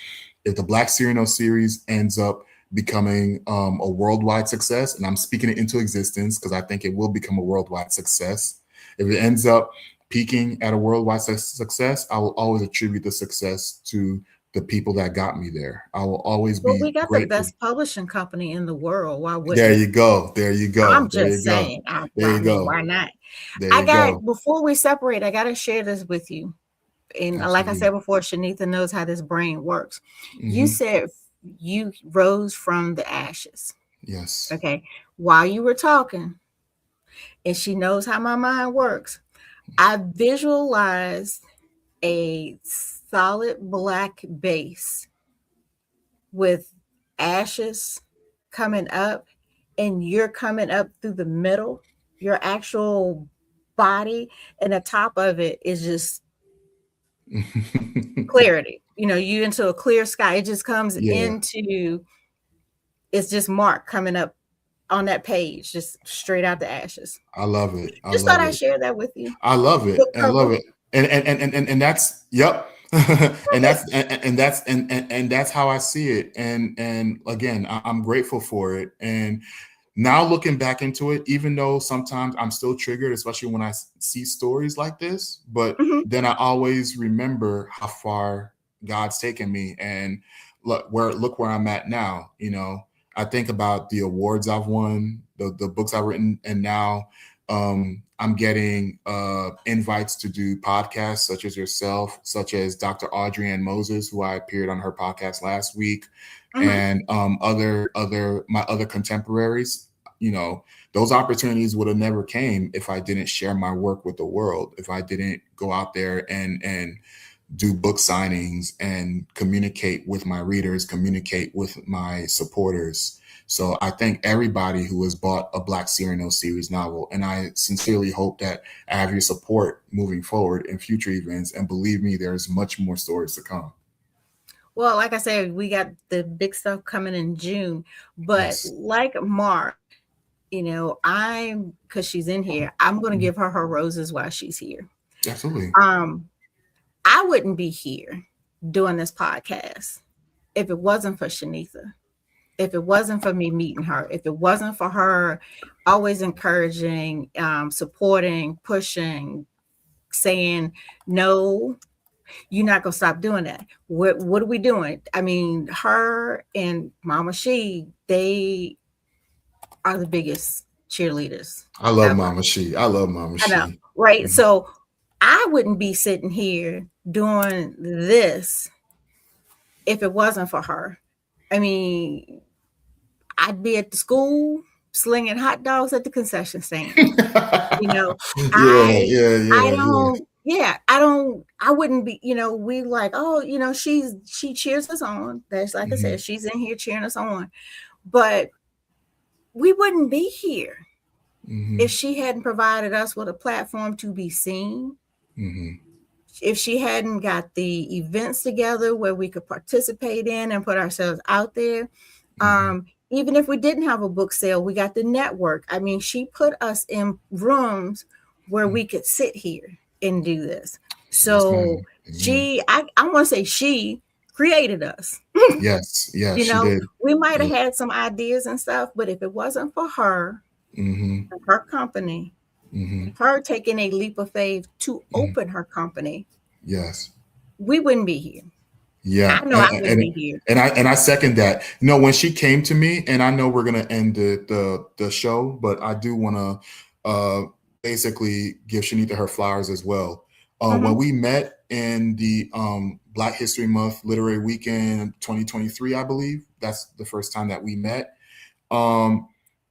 if the Black Cyrano series ends up becoming a worldwide success, and I'm speaking it into existence because I think it will become a worldwide success. If it ends up peaking at a worldwide success, I will always attribute the success to the people that got me there. I will always Well, be we got the grateful. best publishing company in the world. Why There wouldn't you go. There you go. I'm There just you go. saying. There you go. Why not? There you go. Before we separate, I got to share this with you. And like I Absolutely. said before, Shanitha knows how this brain works. You Hmm. said you rose from the ashes. Yes. Okay. While you were talking, and she knows how my mind works, I visualized a solid black base with ashes coming up, and you're coming up through the middle, your actual body, and the top of it is just clarity. You into a clear sky. It just comes Yeah, into it's just Mark coming up on that page, just straight out the ashes. I love it. I Just thought love I'd it. share that with you. I love it. Book I love cover. it. And that's yep. And that's how I see it. And again, I'm grateful for it. And now looking back into it, even though sometimes I'm still triggered, especially when I see stories like this, but Mhm. then I always remember how far God's taken me and look where I'm at now. I think about the awards I've won, the books I've written, and now I'm getting invites to do podcasts such as yourself, such as Dr. Audrey Ann Moses, who I appeared on her podcast last week, Mhm. and other my other contemporaries. You know, those opportunities would have never came if I didn't share my work with the world, if I didn't go out there and do book signings and communicate with my readers, communicate with my supporters. So I thank everybody who has bought a Black Cyrano series novel, and I sincerely hope that I have your support moving forward in future events. And believe me, there's much more stories to come. Well, like I said, we got the big stuff coming in June. But Yes, like Mark, because she's in here, I'm going to give her roses while she's here. absolutely. Um, I wouldn't be here doing this podcast if it wasn't for Shanitha, if it wasn't for me meeting her, if it wasn't for her always encouraging, supporting, pushing, saying, no, you're not going to stop doing that. What are we doing? I mean, her and Mama She, they are the biggest cheerleaders I love ever. Mama She. I love Mama I know, She. right? Mhm. So I wouldn't be sitting here doing this if it wasn't for her. I mean, I'd be at the school slinging hot dogs at the concession stand. You know, Yeah, I yeah, I yeah, yeah. don't yeah, I wouldn't be, we like, oh, she cheers us on. That's like I Hmm. said, she's in here cheering us on. But we wouldn't be here if Hmm. she hadn't provided us with a platform to be seen, Hmm. if she hadn't got the events together where we could participate in and put ourselves out there. Hmm. Even if we didn't have a book sale, we got the network. I mean, she put us in rooms where we could sit here and do this. Yes, So ma'am. Amen. I want to say she created us. Yes, yes, You she know, did. we might have Yeah. had some ideas and stuff, but if it wasn't for her Hmm. and her company, Hmm. her taking a leap of faith to Hmm. open her company, Yes. we wouldn't be here. Yeah, I know I wouldn't be here. and I second that. When she came to me, and I know we're gonna end the show, but I do want to basically give Shanita her flowers as well. When Hmm. we met in the Black History Month Literary Weekend 2023, I believe that's the first time that we met. Um,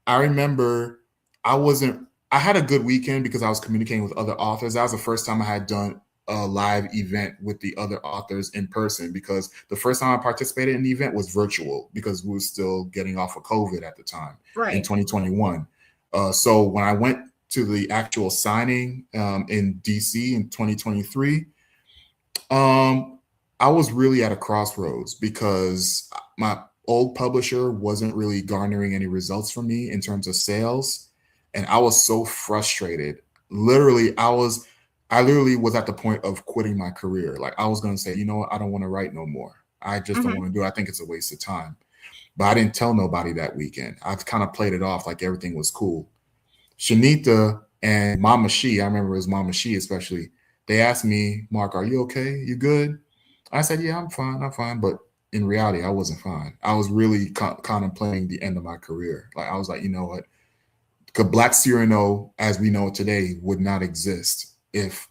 I remember I wasn't. I had a good weekend because I was communicating with other authors. That was the first time I had done a live event with the other authors in person, because the first time I participated in the event was virtual because we were still getting off of COVID at the time in Right. 2021. So when I went to the actual signing in DC in 2023, um, I was really at a crossroads because my old publisher wasn't really garnering any results for me in terms of sales, and I was so frustrated. Literally, I literally was at the point of quitting my career. Like I was going to say, you know what, I don't want to write no more. I just don't Hmm. want to do it. I think it's a waste of time. But I didn't tell nobody that weekend. I kind of played it off like everything was cool. Shanita and Mama She, I remember it was Mama She especially, they asked me, Mark, are you okay? You good? I said, yeah, I'm fine. I'm fine. But in reality, I wasn't fine. I was really contemplating the end of my career. Like, I was like, you know what? Because Black Cyrano, as we know it today, would not exist if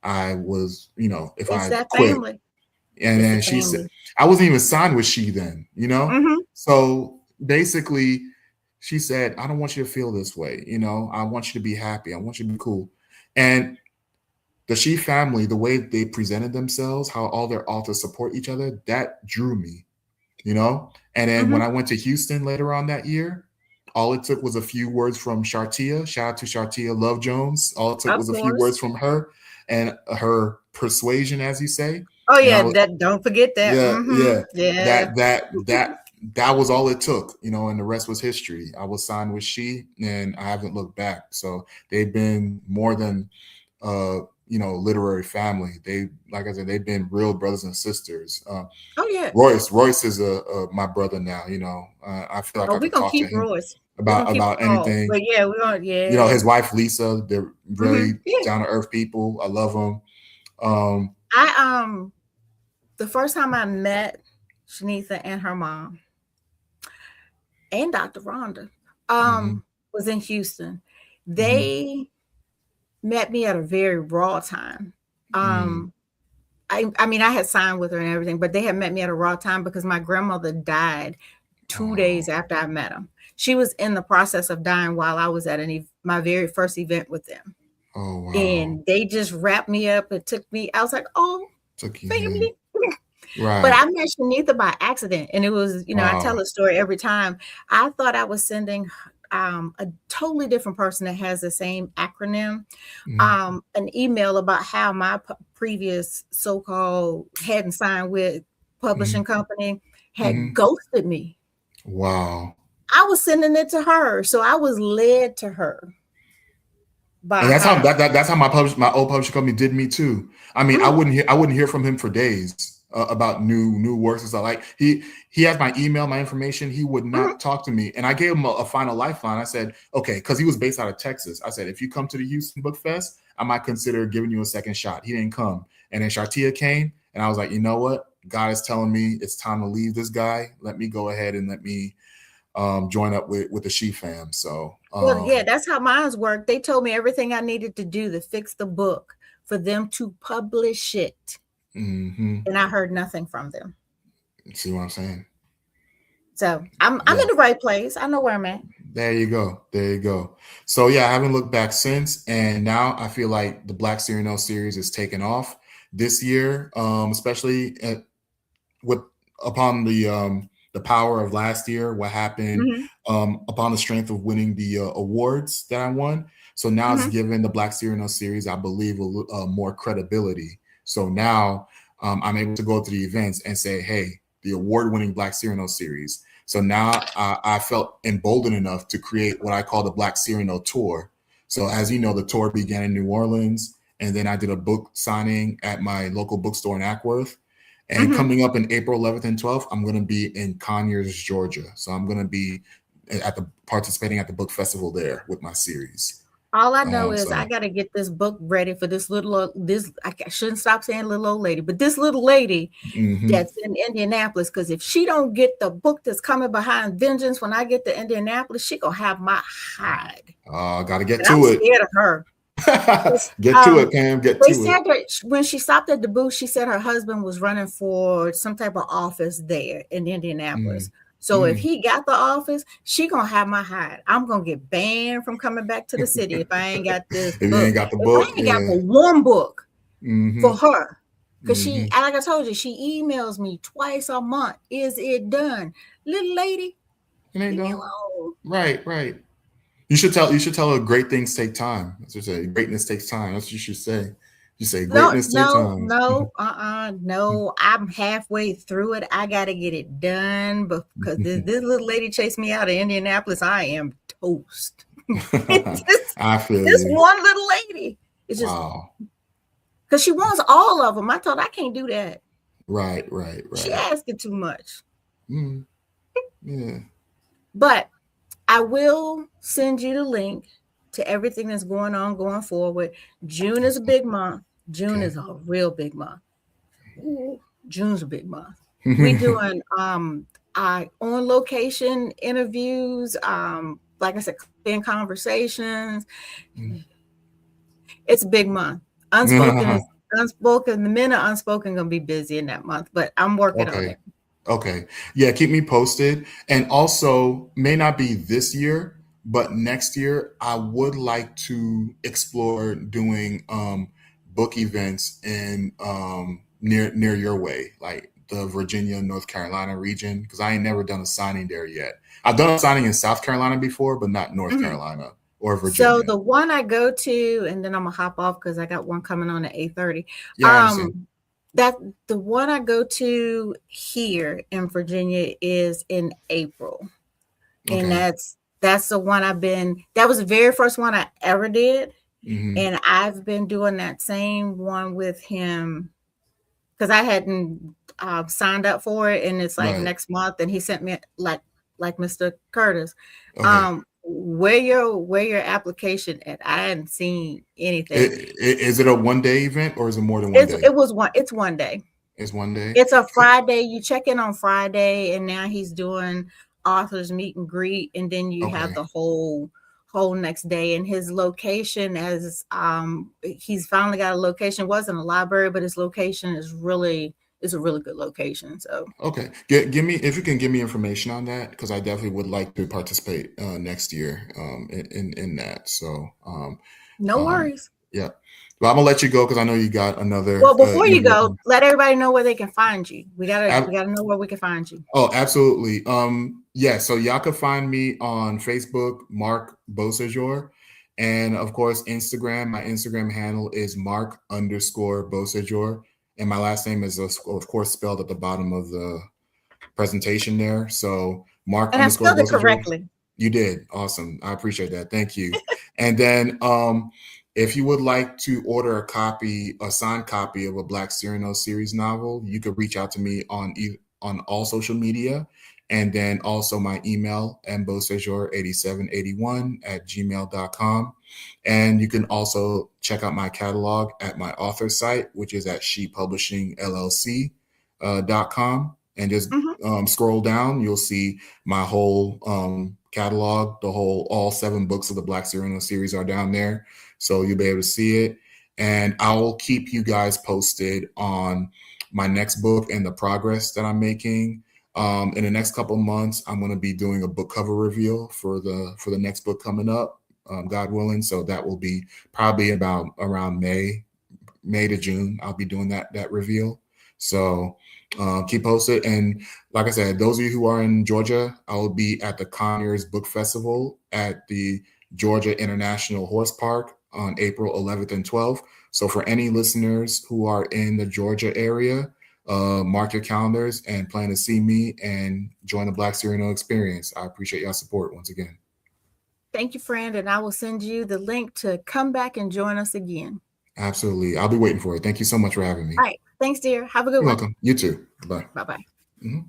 I was, if It's I that quit. family. And It's the then she said, family. I wasn't even signed with She then. Hmm. So basically, she said, I don't want you to feel this way. I want you to be happy. I want you to be cool. And the She family, the way they presented themselves, how all their authors support each other, that drew me. And then when Hmm. I went to Houston later on that year, all it took was a few words from Shartia. Shout out to Shartia Love Jones. All it took Of was a few course. words from her and her persuasion, as you say. Oh And I yeah, was, that don't forget that. yeah, Hmm. yeah. Yeah. That was all it took, and the rest was history. I was signed with She, and I haven't looked back. So they've been more than uh, literary family. They, like I said, they've been real brothers and sisters. Oh yeah. Royce is my brother now. I feel like Oh, I we're could gonna talk to keep him Royce. We're gonna keep about them all. anything. But yeah, we're gonna yeah. His wife Lisa, they're Hmm. very Yeah. down to earth people. I love them. Um, I the first time I met Shanitha and her mom and Dr. Rhonda mhm, was in Houston. mhm, They met me at a very raw time. mm. Um I mean I had signed with her and everything, but they had met me at a raw time because my grandmother died 2 days Oh, after I met them. She was in the process of dying while I was at my very first event with them. oh wow. And they just wrapped me up and took me. I was like, oh, Took you in. family. But Right. I met Shanitha by accident. And it was, I tell Wow. a story every time. I thought I was sending a totally different person that has the same acronym, Mhm, an email about how my previous so-called hadn't signed with publishing mhm, company had mhm. ghosted me. Wow. I was sending it to her. So I was led to her by And her. that's how my old publishing company did me too. I mean, Mhm, I wouldn't hear from him for days about new works and stuff. Like he has my email, my information. He would mhm. not talk to me, and I gave him a final lifeline. I said, okay, because he was based out of Texas. I said, if you come to the Houston Book Fest, I might consider giving you a second shot. He didn't come, and then Shartia came, and I was like, you know what? God is telling me it's time to leave this guy. Let me go ahead and let me join up with the She fam. So Well, yeah, that's how mine's work. They told me everything I needed to do to fix the book for them to publish it, mhm. and I heard nothing from them. See what I'm saying? So I'm in Yeah. the right place. I know where I'm at. There you go. There you go. So yeah, I haven't looked back since, and now I feel like the Black Cyrano series is taking off this year, especially with upon the power of last year. What happened Hmm. upon the strength of winning the awards that I won. So now it's Hmm. given the Black Cyrano series, I believe, more credibility. So now I'm able to go to the events and say, hey, the award-winning Black Cyrano series. So now I felt emboldened enough to create what I call the Black Cyrano Tour. So as you know, the tour began in New Orleans, and then I did a book signing at my local bookstore in Ackworth. And Hmm. coming up in April 11th and 12th, I'm going to be in Conyers, Georgia. So I'm going to be at the participating at the book festival there with my series. All I know is I So got to get this book ready for this this. I shouldn't stop saying little old lady, but this little lady mhm. that's in Indianapolis. Because if she don't get the book that's coming behind Vengeance when I get to Indianapolis, she gonna have my hide, Got to get and I'm to it. scared of her. 'Cause, Get to it, Pam. Get they to it. said that when she stopped at the booth, she said her husband was running for some type of office there in Mm, Indianapolis. So if Mm. he got the office, she gonna have my hide. I'm gonna get banned from coming back to the city if I ain't got this If you book. ain't got the If I book, ain't got yeah. but one book Mm-hmm. for her, because she, Mm-hmm. like I told you, she emails me twice a month. Is it done? Little lady, And there you leave me go. alone. Right, right. You should tell her great things take time. That's what you say. Greatness takes time. That's what you should say. You say No, greatness take no, time. no, no. I'm halfway through it. I gotta get it done because this little lady chased me out of Indianapolis. I am toast. It's just I feel this you. one little lady. It's just Wow. because she wants all of them. I told her I can't do that. Right, right, She right. asking too much. Mm, yeah. But I will send you the link to everything that's going on going forward. June is a Awesome. big month. June Okay. is a real big month. Ooh, June's a big month. We doing on location interviews, like I said, in conversations. It's a big month. Unspoken is unspoken. The men are unspoken gonna be busy in that month, but I'm working on Okay. it. Okay. Yeah, keep me posted. And also, may not be this year, but next year, I would like to explore doing book events in near your way, like the Virginia, North Carolina region, because I ain't never done a signing there yet. I've done a signing in South Carolina before, but not North Mhm. Carolina or So Virginia. the one I go to, and then I'm gonna hop off because I got one coming on at 8:30. Yeah, I understand. Um, that the one I go to here in Virginia is in April, and Okay. that's the one that was the very first one I ever did, Hmm. and I've been doing that same one with him because I hadn't signed up for it, and it's like Right. next month, and he sent me like Mr. Curtis, Okay. where your application at? I hadn't seen anything. Is it a 1 day event or is it more than 1 day? It's one day. It's 1 day. It's a Friday. You check in on Friday, and now he's doing authors meet and greet, and then you have Okay. the whole next day. And his location, as he's finally got a location. It wasn't a library, but his location is a really good location. So Okay. Give me if you can give me information on that because I definitely would like to participate next year in that. So no um worries. yeah. But I'm gonna let you go because I know you got another Well, before you interview. go, let everybody know where they can find you. We gotta Ab- we gotta know where we can find you. oh, absolutely. Yeah, so y'all can find me on Facebook, Marc Beausejour. And of course, Instagram. My Instagram handle is Marc_Beausejour. And my last name is of course spelled at the bottom of the presentation there. So Mark And I underscore spelled it Beausejour. correctly. You did. Awesome. I appreciate that. Thank you. And then if you would like to order a signed copy of a Black Cyrano series novel, you could reach out to me on all social media. And then also my email, mbosejor8781 @gmail.com. And you can also check out my catalog at my author site, which is at shepublishingllc.com. And just Mhm. scroll down, you'll see my whole catalog, all 7 books of the Black Cyrano series are down there. So you'll be able to see it. And I'll keep you guys posted on my next book and the progress that I'm making. In the next couple months, I'm going to be doing a book cover reveal for the next book coming up, God willing. So that will be probably about around May to June. I'll be doing that reveal. So keep posted. And like I said, those of you who are in Georgia, I will be at the Conyers Book Festival at the Georgia International Horse Park on April 11th and 12th. So for any listeners who are in the Georgia area, mark your calendars and plan to see me and join the Black Cyrano experience. I appreciate y'all support once again. Thank you, friend, and I will send you the link to come back and join us again. Absolutely. I'll be waiting for it. Thank you so much for having me. All right. Thanks, dear. Have a good You're one. welcome. You too. Bye. Bye bye. Mhm.